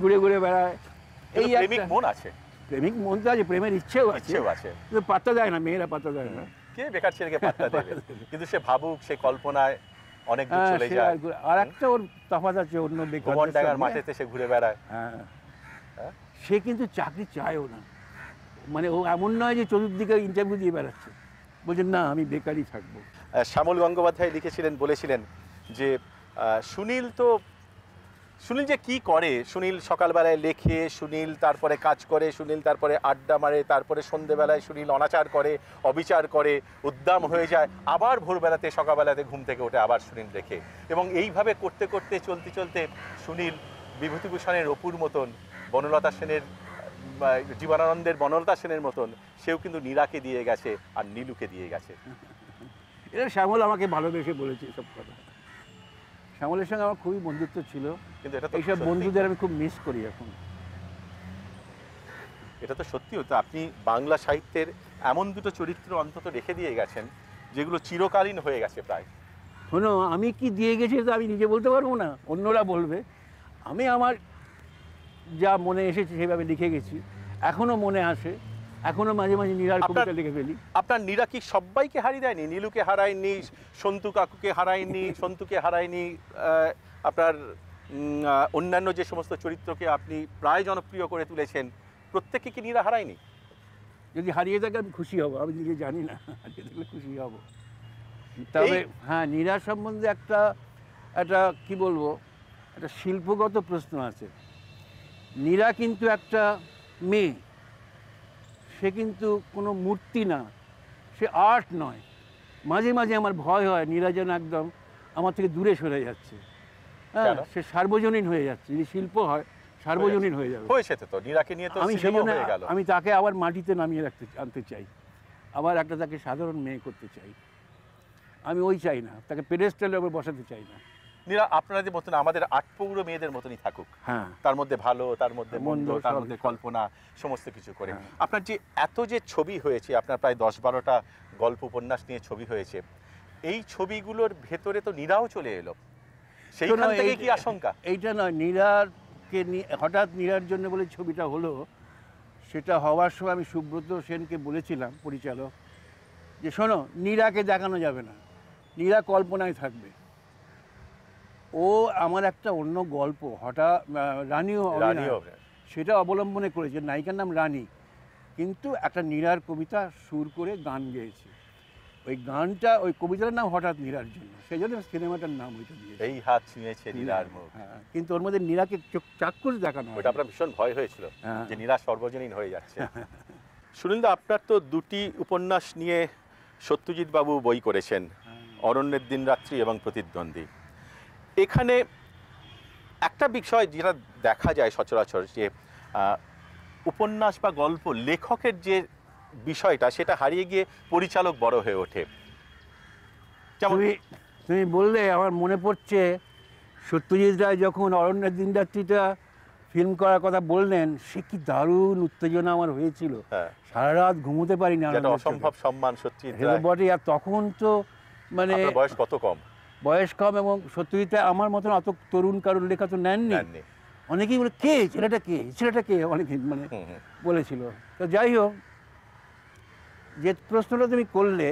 ঘুরে ঘুরে বেড়ায়। এই প্রেমিক মন আছে, প্রেমিক মন তো আছে, প্রেমের ইচ্ছেও আছে, কিন্তু পাত্তা দেয় না, মেয়েরা পাত্তা দেয় না। কে বেকার ছেলেকে পাত্তা দেবে? কিন্তু সে ভাবুক, সে কল্পনায় অনেক দূর চলে যায়। আর একটা ওর তফাৎ আছে, অন্য বেকার ডাঙ্গার মাঠেতে সে ঘুরে বেড়ায়। হ্যাঁ, সে কিন্তু চাকরি চায়ও না। মানে ও এমন নয় যে চতুর্দিকে ইন্টারভিউ দিয়ে বেড়াচ্ছে, বলছেন না আমি বেকারই থাকবো। শ্যামল গঙ্গোপাধ্যায় লিখেছিলেন, বলেছিলেন যে সুনীল যে কি করে, সুনীল সকালবেলায় লেখে, সুনীল তারপরে কাজ করে, সুনীল তারপরে আড্ডা মারে, তারপরে সন্ধেবেলায় সুনীল অনাচার করে, অবিচার করে, উদ্দাম হয়ে যায়, আবার ভোরবেলাতে সকালবেলাতে ঘুম থেকে ওঠে আবার সুনীল লেখে। এবং এইভাবে করতে করতে চলতে চলতে সুনীল বিভূতিভূষণের অপুর মতন, বনলতা সেনের, জীবনানন্দের বনলতা সেনের মতন সেও কিন্তু নীরাকে দিয়ে গেছে আর নীলুকে দিয়ে গেছে। এটা শ্যামল আমাকে ভালোবেসে বলেছে সব কথা। শ্যামলের সঙ্গে আমার খুবই বন্ধুত্ব ছিল, কিন্তু এটা তো এইসব বন্ধুদের আমি খুব মিস করি এখন। এটা তো সত্যি হতো। আপনি বাংলা সাহিত্যের এমন দুটো চরিত্র অন্তত রেখে দিয়ে গেছেন যেগুলো চিরকালীন হয়ে গেছে প্রায়। শোনো, আমি কি দিয়ে গেছি তো আমি নিজে বলতে পারবো না, অন্যরা বলবে। আমি আমার যা মনে এসেছে সেভাবে লিখে গেছি, এখনও মনে আসে, এখনও মাঝে মাঝে নীরার কবিতা লিখে ফেলি। আপনার নীরা কি সবাইকে হারিয়ে দেয়নি? নীলুকে হারায়নি, সন্তু কাকুকে হারায়নি, সন্তুকে হারায়নি, আপনার অন্যান্য যে সমস্ত চরিত্রকে আপনি প্রায় জনপ্রিয় করে তুলেছেন, প্রত্যেককে কি নীরা হারায়নি? যদি হারিয়ে থাকে আমি খুশি হব, আমি নিজে জানি না, হারিয়ে থাকলে খুশি হব। তবে হ্যাঁ, নীরা সম্বন্ধে একটা কি বলবো, একটা শিল্পগত প্রশ্ন আছে। নীরা কিন্তু একটা মেয়ে, সে কিন্তু কোনো মূর্তি না, সে আর্ট নয়। মাঝে মাঝে আমার ভয় হয় নীরা যেন একদম আমার থেকে দূরে সরে যাচ্ছে। হ্যাঁ, সে সার্বজনীন হয়ে যাচ্ছে। যদি শিল্প হয় সার্বজনীন হয়ে যাবে। হয়েছে তো নীরাকে নিয়ে তো সিনেমা হয়ে গেল। আমি তাকে আবার মাটিতে নামিয়ে আনতে চাই, আবার একটা তাকে সাধারণ মেয়ে করতে চাই। আমি ওই চাই না, তাকে পেডেস্টালে আবার বসাতে চাই না। নীরা আপনাদের মতন, আমাদের আটপৌর মেয়েদের মতনই থাকুক। হ্যাঁ, তার মধ্যে ভালো, তার মধ্যে মন্দ, তার মধ্যে কল্পনা, সমস্ত কিছু করে। আপনার যে এত যে ছবি হয়েছে, আপনার প্রায় 10-12টা গল্প উপন্যাস নিয়ে ছবি হয়েছে, এই ছবিগুলোর ভেতরে তো নীরাও চলে এলো। সেইখান থেকে কি আশঙ্কা? এইটা নয়, নীরাকে হঠাৎ নীরার জন্য বলে ছবিটা হলো, সেটা হওয়ার সময় আমি সুব্রত সেনকে বলেছিলাম, পরিচালক, যে শোনো, নীরাকে দেখানো যাবে না, নীরা কল্পনায় থাকবে। ও আমার একটা অন্য গল্প, হঠাৎ রানীও সেটা অবলম্বনে করেছে, নায়িকার নাম রানী, কিন্তু একটা নীরার কবিতা সুর করে গান গেয়েছে। ওই গানটা, ওই কবিতার নাম হঠাৎ নীরার জন্য, সেই জন্য সিনেমাটার নাম ওইটা দিয়েছে, এই হাত ছুঁয়েছে নীরার মুখ। কিন্তু ওর মধ্যে নীরাকে চাক্ষুষ দেখানো হয়। ওটা আপনার ভীষণ ভয় হয়েছিল যে নীরা সর্বজনীন হয়ে যাচ্ছে। সুনীলদা, আপনার তো দুটি উপন্যাস নিয়ে সত্যজিৎ বাবু বই করেছেন, অরণ্যের দিনরাত্রি এবং প্রতিদ্বন্দ্বী। এখানে একটা বিষয় যেটা দেখা যায় সচরাচর, যে উপন্যাস বা গল্প লেখকের যে বিষয়টা, সেটা হারিয়ে গিয়ে পরিচালক বড় হয়ে ওঠে। তুমি বললে আমার মনে পড়ছে, সত্যজিৎ রায় যখন অরণ্যের দিনরাত্রিটা ফিল্ম করার কথা বললেন, সে কি দারুণ উত্তেজনা আমার হয়েছিল। হ্যাঁ, সারা রাত ঘুমোতে পারি না যেটা আনন্দের অসম্ভব চোটে। সম্মান সত্যি। সেটা বটে। আর তখন তো মানে আপনার বয়স কত কম? বয়স কম, এবং সত্যিটা আমার মতন অত তরুণ কারুর লেখা তো নেননি। নেননি। অনেকেই বলে কে ছেলেটা, কে ছেলেটা, কে অনেকে মানে হুম, হুম। বলেছিল। তো যাই হোক, যে প্রশ্নটা তুমি করলে,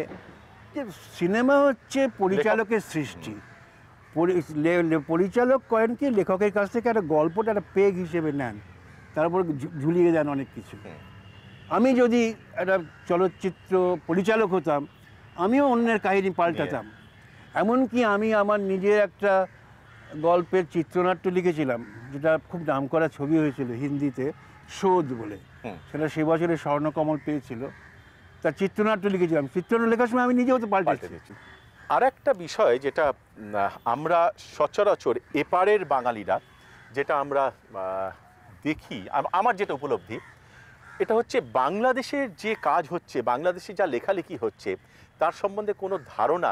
যে সিনেমা হচ্ছে পরিচালকের সৃষ্টি। পরিচালক করেন কি, লেখকের কাছ থেকে একটা গল্পটা একটা পেগ হিসেবে নেন, তারপর ঝুলিয়ে দেন অনেক কিছু। হুম। আমি যদি একটা চলচ্চিত্র পরিচালক হতাম, আমিও অন্যের কাহিনী পাল্টাতাম। এমনকি আমি আমার নিজের একটা গল্পের চিত্রনাট্য লিখেছিলাম, যেটা খুব নামকরা ছবি হয়েছিল হিন্দিতে, শোধ বলে। হুম। সেটা সে বছরে স্বর্ণকমল পেয়েছিল। তার চিত্রনাট্য লিখেছিলাম। চিত্রনাট্য লেখার সময় আমি নিজেও তো পাল্টে পাল্টেছি। দিয়েছি। আর একটা বিষয় যেটা আমরা সচরাচর এপারের বাঙালিরা যেটা আমরা দেখি, আমার যেটা উপলব্ধি, এটা হচ্ছে বাংলাদেশের যে কাজ হচ্ছে, বাংলাদেশে যা লেখালেখি হচ্ছে, তার সম্বন্ধে কোনো ধারণা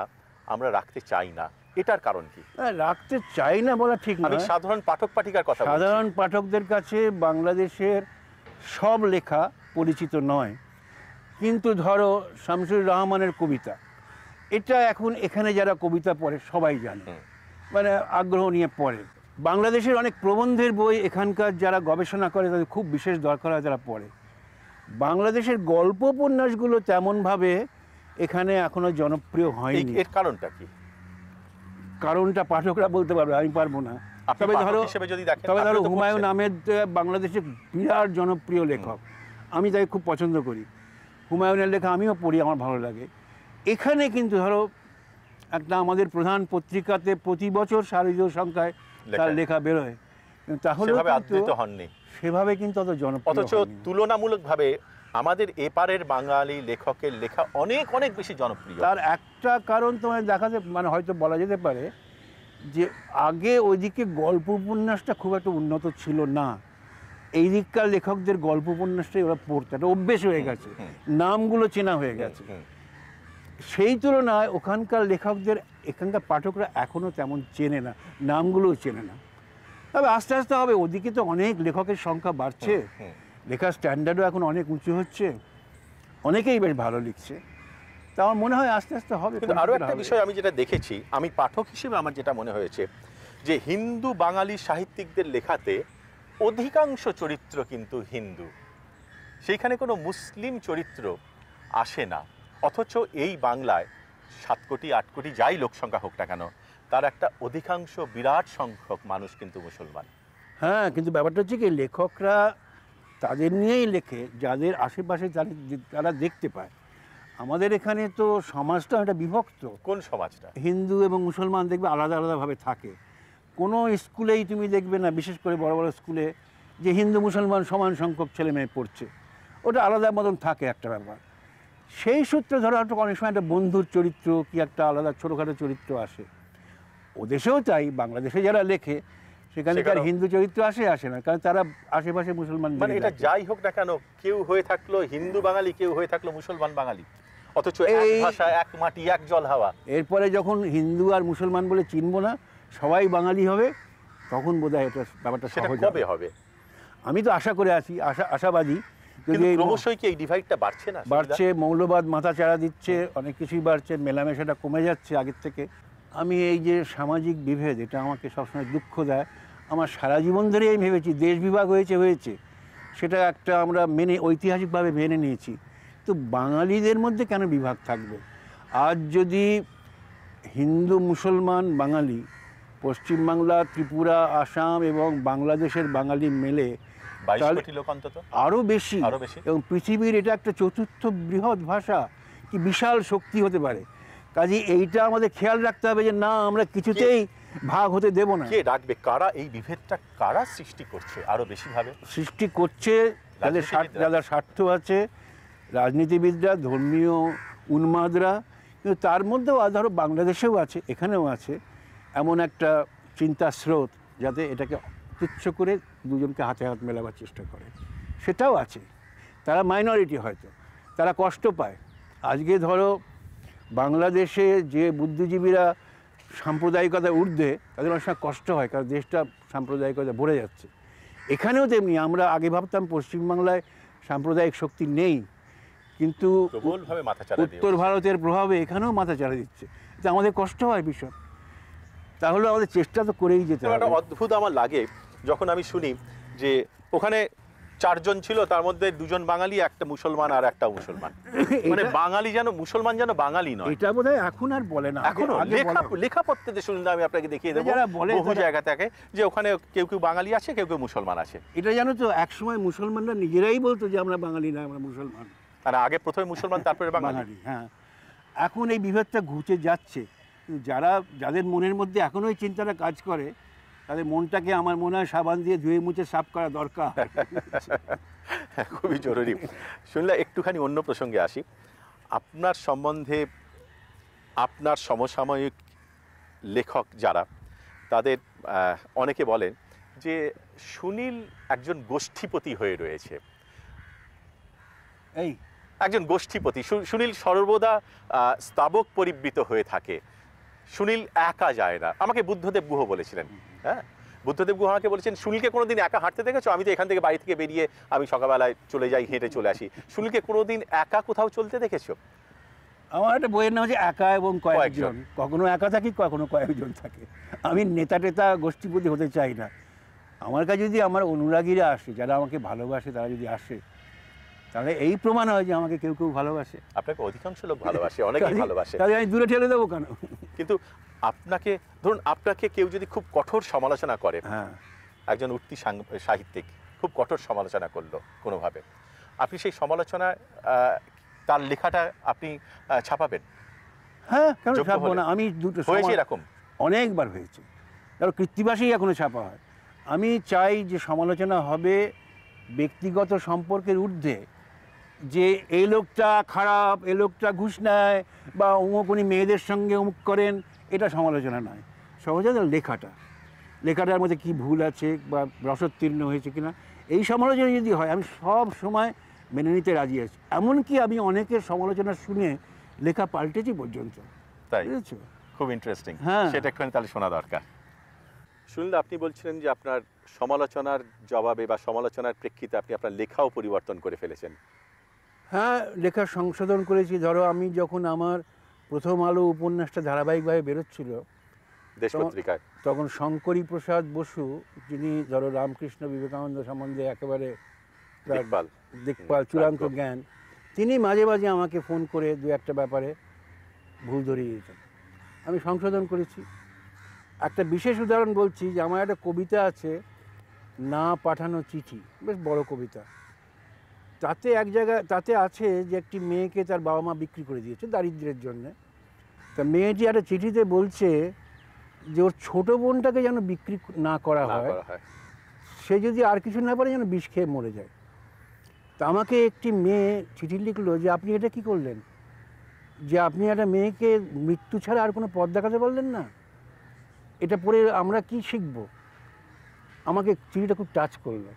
আমরা রাখতে চাই না। এটার কারণ কি? রাখতে চাই না বলা ঠিক আমি নয়। সাধারণ পাঠক পাঠিকার কথা বলছি। সাধারণ পাঠকদের কাছে বাংলাদেশের সব লেখা পরিচিত নয়। কিন্তু ধরো শামসুর রহমানের কবিতা, এটা এখন এখানে যারা কবিতা পড়ে সবাই জানে, মানে আগ্রহ নিয়ে পড়ে। বাংলাদেশের অনেক প্রবন্ধের বই এখানকার যারা গবেষণা করে তাদের খুব বিশেষ দরকার হয়, তারা পড়ে। বাংলাদেশের গল্প উপন্যাসগুলো তেমনভাবে এখানে এখনো জনপ্রিয় হয়নি। এর কারণটা কি? কারণটা পাঠকরা বলতে পারবে, আমি পারবো না। আপনি পাঠক হিসেবে যদি দেখেন, তবে ধরো আপনি তো হুমায়ুন পড়ছেন। আহমেদ বাংলাদেশের বিরাট জনপ্রিয় লেখক, আমি তাকে খুব পছন্দ করি। হুমায়ুনের লেখা আমিও পড়ি, আমার ভালো লাগে। এখানে কিন্তু ধরো একটা আমাদের প্রধান পত্রিকাতে প্রতি বছর সারিজ সংখ্যায় তার লেখা বেরোয়, তাহলে সেভাবে আদৃত হননি, সেভাবে কিন্তু অত জনপ্রিয় অথচ হয়নি। তুলনামূলকভাবে আমাদের এপারের বাঙালি লেখকের লেখা অনেক অনেক বেশি জনপ্রিয়। তার একটা কারণ তোমায় দেখাতে মানে হয়তো বলা যেতে পারে যে আগে ওইদিকে গল্প উপন্যাসটা খুব একটা উন্নত ছিল না। এই দিককার লেখকদের গল্প উপন্যাসটাই ওরা পড়তে, একটা অভ্যেস হয়ে গেছে, নামগুলো চেনা হয়ে গেছে। সেই তুলনায় ওখানকার লেখকদের এখানকার পাঠকরা এখনও তেমন চেনে না, নামগুলোও চেনে না। তবে আস্তে আস্তে হবে, ওদিকে তো অনেক লেখকের সংখ্যা বাড়ছে, লেখার স্ট্যান্ডার্ডও এখন অনেক উঁচু হচ্ছে, অনেকেই বেশ ভালো লিখছে। তা আমার মনে হয় আস্তে আস্তে হবে। কিন্তু আরও একটা বিষয় আমি যেটা দেখেছি, আমি পাঠক হিসেবে আমার যেটা মনে হয়েছে, যে হিন্দু বাঙালি সাহিত্যিকদের লেখাতে অধিকাংশ চরিত্র কিন্তু হিন্দু, সেইখানে কোনো মুসলিম চরিত্র আসে না। অথচ এই বাংলায় 7 কোটি 8 কোটি যাই লোক সংখ্যা হোক না কেন, তার একটা অধিকাংশ বিরাট সংখ্যক মানুষ কিন্তু মুসলমান। হ্যাঁ, কিন্তু ব্যাপারটা হচ্ছে কি, লেখকরা তাদের নিয়েই লেখে যাদের আশেপাশে তারা দেখতে পায়। আমাদের এখানে তো সমাজটা একটা বিভক্ত। কোন সমাজটা? হিন্দু এবং মুসলমান দেখবে আলাদা আলাদাভাবে থাকে। কোনো স্কুলেই তুমি দেখবে না, বিশেষ করে বড় বড় স্কুলে, যে হিন্দু মুসলমান সমান সংখ্যক ছেলে মেয়ে পড়ছে। ওটা আলাদা মতন থাকে একটা ব্যাপার। সেই সূত্রে ধরো একটা অনেক সময় একটা বন্ধুর চরিত্র কি একটা আলাদা ছোটোখাটো চরিত্র আসে। ওদেশেও তাই, বাংলাদেশে যারা লেখে সেখানে তার হিন্দু চরিত্র আসে না, কারণ তারা আশেপাশে মুসলমান। মানে এটা যাই হোক না কেন, কেউ হয়ে থাকলো হিন্দু বাঙালি, কেউ হয়ে থাকলো মুসলমান বাঙালি, অথচ এক ভাষা, এক মাটি, এক জল হাওয়া। এরপরে যখন হিন্দু আর মুসলমান বলে চিনবো না, সবাই বাঙালি হবে, তখন বোধহয় এটা ব্যাপারটা সহজ হবে। আমি তো আশা করে আছি, আশাবাদী। যদি ক্রমশই কি এই ডিভাইডটা বাড়ছে না? বাড়ছে, মৌলবাদ মাথা চাড়া দিচ্ছে, অনেক কিছুই বাড়ছে, মেলামেশাটা কমে যাচ্ছে আগের থেকে। আমি এই যে সামাজিক বিভেদ, এটা আমাকে সবসময় দুঃখ দেয়। আমার সারা জীবন ধরেই আমি ভেবেছি দেশ বিভাগ হয়েছে, সেটা একটা আমরা ঐতিহাসিকভাবে মেনে নিয়েছি। তো বাঙালিদের মধ্যে কেন বিভাগ থাকবে? আজ যদি হিন্দু মুসলমান বাঙালি, পশ্চিমবাংলা, ত্রিপুরা, আসাম এবং বাংলাদেশের বাঙালি মেলে 22 কোটি লোক অন্তত, আরও বেশি, এবং পৃথিবীর এটা একটা চতুর্থ বৃহৎ ভাষা, কি বিশাল শক্তি হতে পারে। কাজে এইটা আমাদের খেয়াল রাখতে হবে যে না, আমরা কিছুতেই ভাগ হতে দেব না। কে ডাকবে? কারা এই বিভেদটা কারা সৃষ্টি করছে? আরো বেশি ভাবে সৃষ্টি করছে যাদের স্বার্থ আছে, রাজনীতিবিদরা, ধর্মীয় উন্মাদরা। কিন্তু তার মধ্যেও ধরো বাংলাদেশেও আছে, এখানেও আছে এমন একটা চিন্তা স্রোত, যাতে এটাকে তুচ্ছ করে দুজনকে হাতে হাত মেলাবার চেষ্টা করে, সেটাও আছে। তারা মাইনরিটি, হয়তো তারা কষ্ট পায়। আজকে ধরো বাংলাদেশে যে বুদ্ধিজীবীরা সাম্প্রদায়িকতা ঊর্ধ্বে, তাদের অনেক সময় কষ্ট হয়, কারণ দেশটা সাম্প্রদায়িকতা ভরে যাচ্ছে। এখানেও তেমনি, আমরা আগে ভাবতাম পশ্চিমবাংলায় সাম্প্রদায়িক শক্তি নেই, কিন্তু প্রবলভাবে মাথাচাড়া দিয়ে উত্তর ভারতের প্রভাবে এখানেও মাথাচাড়া দিচ্ছে। এটা আমাদের কষ্ট হয় ভীষণ। তাহলে আমাদের চেষ্টা তো করেই যেতে হবে। একটা অদ্ভুত আমার লাগে যখন আমি শুনি যে ওখানে 4 জন ছিল, তার মধ্যে 2 জন বাঙালি, একটা মুসলমান আর একটা মুসলমান, মানে বাঙালি যেন মুসলমান যেন বাঙালি নয়। এটা বোধহয় এখন আর বলে না, এখনো লেখা পড়তে শুনলে আমি আপনাকে দেখিয়ে দেবো যারা বলে বহু জায়গা থেকে যে ওখানে কেউ কেউ বাঙালি আছে, কেউ কেউ মুসলমান আছে। এটা জানো তো, একসময় মুসলমানরা নিজেরাই বলতো যে আমরা বাঙালি না, আমরা মুসলমান। আর আগে প্রথমে মুসলমান তারপরে বাঙালি। হ্যাঁ, এখন এই বিভেদটা ঘুচে যাচ্ছে। যাদের মনের মধ্যে এখনো এই চিন্তাটা কাজ করে, তাদের মনটাকে আমার মনে হয় সাবান দিয়ে ধুয়ে মুছে সাফ করা দরকার। খুবই জরুরি। শুনলে একটুখানি অন্য প্রসঙ্গে আসি। আপনার সম্বন্ধে আপনার সমসাময়িক লেখক যারা, তাদের অনেকে বলেন যে সুনীল একজন গোষ্ঠীপতি হয়ে রয়েছে। এই একজন গোষ্ঠীপতি, সুনীল সর্বদা স্তাবক পরিবৃত হয়ে থাকে, সুনীল একা যায় না। আমাকে বুদ্ধদেব গুহ বলেছিলেন। হ্যাঁ, বুদ্ধদেব গুহ আমাকে বলেছেন, সুনীলকে কোনোদিন একা হাঁটতে দেখেছো? আমি তো এখান থেকে বাড়ি থেকে বেরিয়ে আমি সকালবেলায় চলে যাই, হেঁটে চলে আসি। সুনীলকে কোনোদিন একা কোথাও চলতে দেখেছো? আমার একটা বইয়ের নাম হচ্ছে একা এবং কয়েকজন। কখনো একা থাকি, কখনো কয়েকজন থাকে। আমি নেতা টেতা গোষ্ঠীপতি হতে চাই না। আমার কাছে যদি আমার অনুরাগীরা আসে, যারা আমাকে ভালোবাসে, তারা যদি আসে, তাহলে এই প্রমাণ হয় যে আমাকে কেউ কেউ ভালোবাসে। আপনাকে অধিকাংশ লোক ভালোবাসে, অনেকেই ভালোবাসে। তাহলে আমি দূরে ঠেলে দেবো কেন? কিন্তু আপনাকে ধরুন, আপনাকে কেউ যদি খুব কঠোর সমালোচনা করে, হ্যাঁ, একজন উঠতি সাহিত্যিক খুব কঠোর সমালোচনা করলো কোনোভাবে, আপনি সেই সমালোচনা তার লেখাটা আপনি ছাপাবেন? হ্যাঁ, কেন ছাপবো না? আমি দুটো হয়েছে এরকম অনেকবার হয়েছে। ধরো কৃত্তিবাসেই এখনো ছাপা হয়। আমি চাই যে সমালোচনা হবে ব্যক্তিগত সম্পর্কের ঊর্ধ্বে, যে এই লোকটা খারাপ, এই লোকটা ঘুষ নেয়, বা অমুক উনি মেয়েদের সঙ্গে অমুক করেন, এটা সমালোচনা নয়। সমালোচনা লেখাটার মধ্যে কী ভুল আছে বা রসোত্তীর্ণ হয়েছে কিনা, এই সমালোচনা যদি হয় আমি সব সময় মেনে নিতে রাজি আছি। এমনকি আমি অনেকের সমালোচনা শুনে লেখা পাল্টেছি পর্যন্ত। তাই? বুঝেছো? খুব ইন্টারেস্টিং। হ্যাঁ, সেটা একটুখানি তাহলে শোনা দরকার। শুনলে আপনি বলছিলেন যে আপনার সমালোচনার জবাবে বা সমালোচনার প্রেক্ষিতে আপনি আপনার লেখাও পরিবর্তন করে ফেলেছেন। হ্যাঁ, লেখা সংশোধন করেছি। ধরো আমি যখন আমার প্রথম আলো উপন্যাসটা ধারাবাহিকভাবে বেরোচ্ছিল দেশ পত্রিকায়, তখন শঙ্করী প্রসাদ বসু, যিনি ধরো রামকৃষ্ণ বিবেকানন্দ সম্বন্ধে একেবারে দিকপাল চূড়ান্ত জ্ঞান, তিনি মাঝে মাঝে আমাকে ফোন করে দু একটা ব্যাপারে ভুল ধরিয়ে দিতেন। আমি সংশোধন করেছি। একটা বিশেষ উদাহরণ বলছি, যে আমার একটা কবিতা আছে, না পাঠানো চিঠি, বেশ বড় কবিতা। তাতে এক জায়গায় তাতে আছে যে একটি মেয়েকে তার বাবা মা বিক্রি করে দিয়েছে দারিদ্র্যের জন্যে। তা মেয়েটি একটা চিঠিতে বলছে যে ওর ছোটো বোনটাকে যেন বিক্রি না করা হয়, সে যদি আর কিছু না পারে যেন বিষ খেয়ে মরে যায়। তা আমাকে একটি মেয়ে চিঠি লিখলো যে আপনি এটা কী করলেন, যে আপনি একটা মেয়েকে মৃত্যু ছাড়া আর কোনো পথ দেখাতে পারলেন না। এটা পড়ে আমরা কি শিখব? আমাকে চিঠিটা খুব টাচ করলো।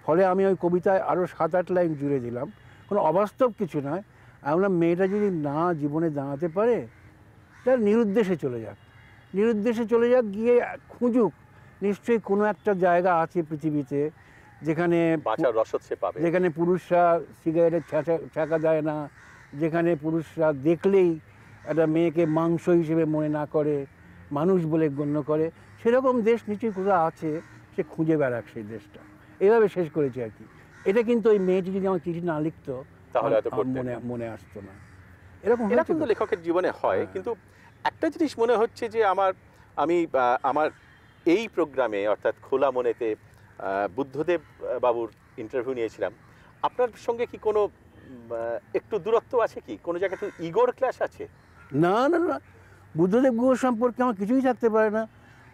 ফলে আমি ওই কবিতায় আরও 7-8 লাইন জুড়ে দিলাম। কোনো অবাস্তব কিছু নয়। আমি বললাম, মেয়েটা যদি না জীবনে দাঁড়াতে পারে, তার নিরুদ্দেশে চলে যাক, গিয়ে খুঁজুক। নিশ্চয়ই কোনো একটা জায়গা আছে পৃথিবীতে যেখানে বাঁচার রসদ সে পাবে, যেখানে পুরুষরা সিগারেটের ছ্যাঁকা দেয় না, যেখানে পুরুষরা দেখলেই একটা মেয়েকে মাংস হিসেবে মনে না করে, মানুষ বলে গণ্য করে। সেরকম দেশ নিশ্চয়ই কোথাও আছে, সে খুঁজে বেড়াক সেই দেশটা। এইভাবে শেষ করেছি আর কি। এটা কিন্তু ওই মেয়েটি যদি আমার চিঠি না লিখতো তাহলে মনে আসতো না। এরকম কিন্তু লেখকের জীবনে হয়। কিন্তু একটা জিনিস মনে হচ্ছে যে আমি আমার এই প্রোগ্রামে, অর্থাৎ খোলা মনেতে বুদ্ধদেব বাবুর ইন্টারভিউ নিয়েছিলাম। আপনার সঙ্গে কি কোনো একটু দূরত্ব আছে কি? কোনো জায়গায় একটু ইগোর ক্ল্যাশ আছে? না না না, বুদ্ধদেব গুহ সম্পর্কে আমার কিছুই থাকতে পারে না।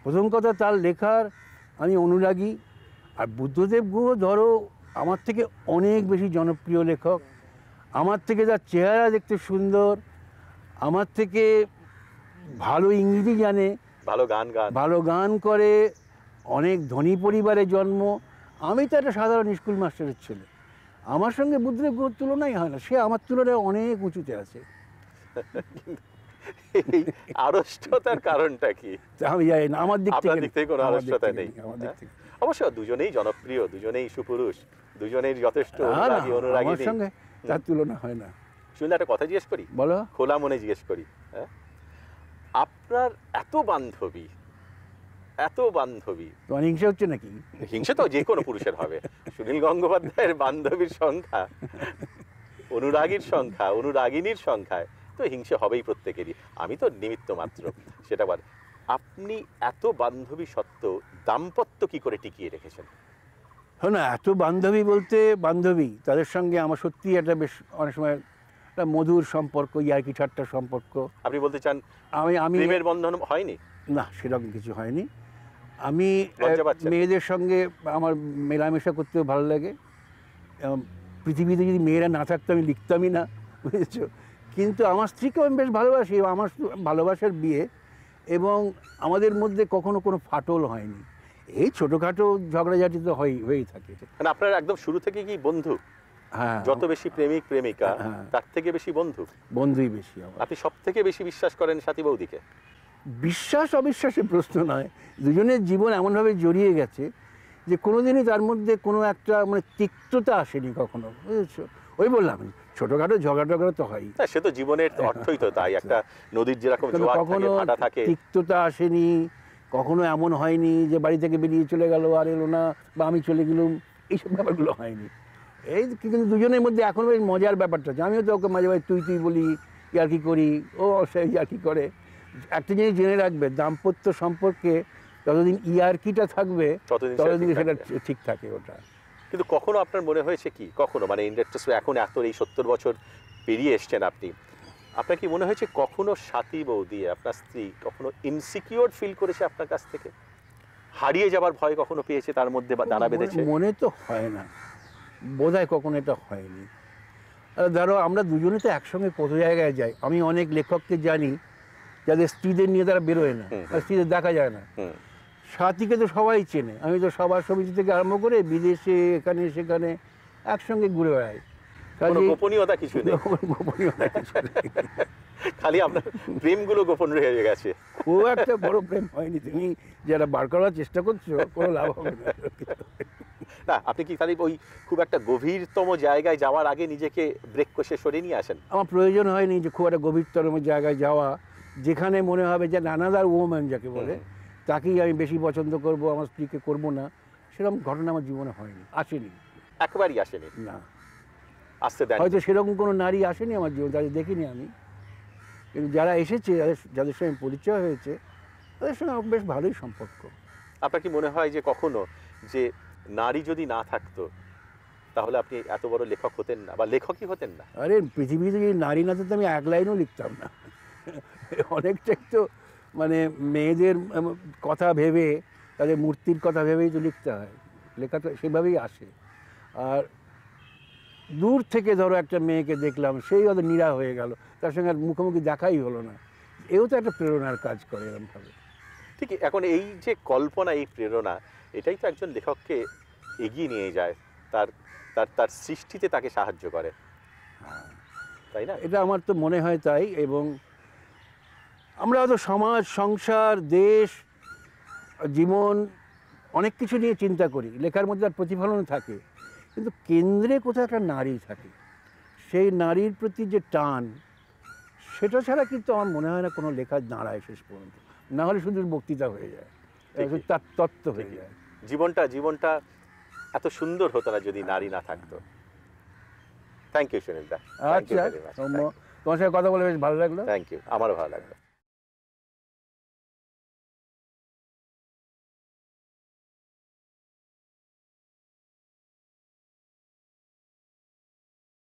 প্রথম কথা, তার লেখার আমি অনুরাগী। আর বুদ্ধদেব গুহ ধরো আমার থেকে অনেক বেশি জনপ্রিয় লেখক, আমার থেকে তার চেহারা দেখতে সুন্দর, আমার থেকে ভালো ইংরেজি জানে, ভালো গান করে, অনেক ধনী পরিবারে জন্ম। আমি তো একটা সাধারণ স্কুল মাস্টারের ছেলে। আমার সঙ্গে বুদ্ধদেব গুহর তুলনাই হয় না। সে আমার তুলনায় অনেক উঁচুতে আছে। এই আড়ষ্টতার কারণটা কি? তা আমি জানি না, আমার দিক আপনার দিক থেকে কোনো আমার দিক আড়ষ্টতা থেকে নেই? আমার দিক থেকে। অবশ্য দুজনেই জনপ্রিয়, দুজনেই সুপুরুষ, দুজনেই যথেষ্ট না, না, অনুরাগী আমার অনুরাগিনী। সঙ্গে তার তুলনা হয় না। শুনলে একটা কথা জিজ্ঞেস করি, বলো। খোলা মনে জিজ্ঞেস করি, হ্যাঁ? আপনার এত বান্ধবী, এত বান্ধবী, তোমার হিংসা হচ্ছে নাকি? হিংসে তো যে কোনো পুরুষের হবে। সুনীল গঙ্গোপাধ্যায়ের বান্ধবীর সংখ্যা, অনুরাগীর সংখ্যা, অনুরাগিনীর সংখ্যায় তো হিংসে হবেই প্রত্যেকেরই। আমি তো নিমিত্ত মাত্র, সেটা বল। আপনি এত বান্ধবী সত্ত্বেও দাম্পত্য কি করে টিকিয়ে রেখেছেন? হ্যাঁ না, এত বান্ধবী বলতে বান্ধবী, তাদের সঙ্গে আমার সত্যি একটা বেশ অনেক সময় একটা মধুর সম্পর্ক, ইয়ার্কি ঠাট্টার সম্পর্ক। আপনি বলতে চান আমি প্রেমের বন্ধন হয়নি? না, সেরকম কিছু হয়নি। আমি লজ্জা পাচ্ছেন? মেয়েদের সঙ্গে আমার মেলামেশা করতেও ভালো লাগে। পৃথিবীতে যদি মেয়েরা না থাকতো আমি লিখতামই না, বুঝেছো। কিন্তু আমার স্ত্রীকেও আমি বেশ ভালোবাসি, আমার ভালোবাসার বিয়ে, এবং আমাদের মধ্যে কখনো কোনো ফাটল হয়নি। এই ছোটোখাটো ঝগড়াঝাটি তো হয়েই থাকে। মানে আপনার একদম শুরু থেকে কি বন্ধু? হ্যাঁ, যত বেশি প্রেমিক প্রেমিকা হ্যাঁ। তার থেকে বেশি বন্ধু? বন্ধুই বেশি আমার। আপনি সব থেকে বেশি বিশ্বাস করেন সাথী বৌদিকে? বিশ্বাস অবিশ্বাসের প্রশ্ন নয়, দুজনের জীবন এমনভাবে জড়িয়ে গেছে যে কোনোদিনই তার মধ্যে কোনো একটা মানে তিক্ততা আসেনি কখনো, বুঝেছো। ওই বললাম, ছোটোখাটো ঝগড়া তো হয়, না, সে তো জীবনের অর্থই তো তাই। একটা নদীর যেরকম জোয়ার থাকে, কখনো ভাটা থাকে, তিক্ততা আসেনি, কখনো এমন হয়নি যে বাড়ি থেকে বেরিয়ে চলে গেল আর এলো না, বা আমি চলে গেলাম, এইসব ব্যাপারগুলো হয়নি। এই কিন্তু দুজনের মধ্যে এখন ওই মজার ব্যাপারটা আছে। আমিও তো ওকে মাঝে মাঝে তুই বলি, ইয়ার্কি করি, ও সে ইয়ার্কি করে। একটা জিনিস জেনে রাখবে, দাম্পত্য সম্পর্কে যতদিন ইয়ার্কিটা থাকবে ততদিন সেটা ঠিক থাকে ওটা। কিন্তু কখনো আপনার মনে হয়েছে কি, কখনো মানে ইন্ডাস্ট্রি এখন এত এই 70 বছর পেরিয়ে এসছেন আপনি, আপনার কি মনে হয়েছে কখনো সাথী বৌদি, আপনার স্ত্রী কখনো ইনসিকিউর ফিল করেছে আপনার কাছ থেকে? হারিয়ে যাবার ভয় কখনো পেয়েছে, তার মধ্যে দানা বেঁধেছে? মনে তো হয় না, বোধহয় কখনো এটা হয়নি। ধরো আমরা দুজনে তো একসঙ্গে কত জায়গায় যাই। আমি অনেক লেখককে জানি যাদের স্ত্রীদের নিয়ে তারা বেরোয় না, আর স্ত্রীদের দেখা যায় না। সাথীকে তো সবাই চেনে, আমি তো সবার সমিতি থেকে আরম্ভ করে বিদেশে এখানে সেখানে একসঙ্গে ঘুরে বেড়াই। কোনো গোপনীয়তা কিছু নেই? গোপনীয়তা কিছু নেই। খালি আপনার প্রেমগুলো গোপন রয়ে গেছে। খুব একটা বড় প্রেম হয়নি, তুমি যারা বার করার চেষ্টা করছো কোনো লাভ হবে না। না, আপনি কি খালি ওই খুব একটা গভীরতম জায়গায় যাওয়ার আগে নিজেকে ব্রেক কষে সরিয়ে নিয়ে আসেন? আমার প্রয়োজন হয়নি যে খুব একটা গভীরতর জায়গায় যাওয়া, যেখানে মনে হবে যে নানাদার ওম্যান যাকে বলে তাকেই আমি বেশি পছন্দ করব, আমার স্ত্রীকে করব না, সেরকম ঘটনা আমার জীবনে হয়নি, আসেনি, একেবারেই আসেনি? না, আসতে দেন? হয়তো সেরকম কোনো নারী আসেনি আমার জীবনে, তাদের দেখিনি আমি। কিন্তু যারা এসেছে, যাদের সঙ্গে পরিচয় হয়েছে, তাদের সঙ্গে আমার বেশ ভালোই সম্পর্ক। আপনার কি মনে হয় যে কখনো যে নারী যদি না থাকতো তাহলে আপনি এত বড় লেখক হতেন না, বা লেখকই হতেন না? আরে পৃথিবীতে যদি নারী না থাকতো আমি এক লাইনও লিখতাম না। অনেকটাই তো মানে মেয়েদের কথা ভেবে, তাদের মূর্তির কথা ভেবেই তো লিখতে হয়, লেখা তো সেভাবেই আসে। আর দূর থেকে ধরো একটা মেয়েকে দেখলাম, সেই হয়তো নীরা হয়ে গেল, তার সঙ্গে আর মুখোমুখি দেখাই হলো না, এও তো একটা প্রেরণার কাজ করে এরকমভাবে। ঠিক এখন এই যে কল্পনা, এই প্রেরণা, এটাই তো একজন লেখককে এগিয়ে নিয়ে যায়, তার তার তার সৃষ্টিতে তাকে সাহায্য করে, তাই না? এটা আমার তো মনে হয় তাই। এবং আমরা হয়তো সমাজ, সংসার, দেশ, জীবন অনেক কিছু নিয়ে চিন্তা করি, লেখার মধ্যে আর প্রতিফলন থাকে, কিন্তু কেন্দ্রে কোথাও একটা নারী থাকে, সেই নারীর প্রতি যে টান, সেটা ছাড়া কিন্তু আমার মনে হয় না কোনো লেখা দাঁড়ায় শেষ পর্যন্ত। না হলে শুধু বক্তৃতা হয়ে যায়, তার তত্ত্ব হয়ে যায়। জীবনটা এত সুন্দর হতো না যদি নারী না থাকতো। থ্যাংক ইউ সুনীল দা। আচ্ছা, তোমার সঙ্গে কথা বলে বেশ ভালো লাগলো। থ্যাংক ইউ, আমারও ভালো লাগলো।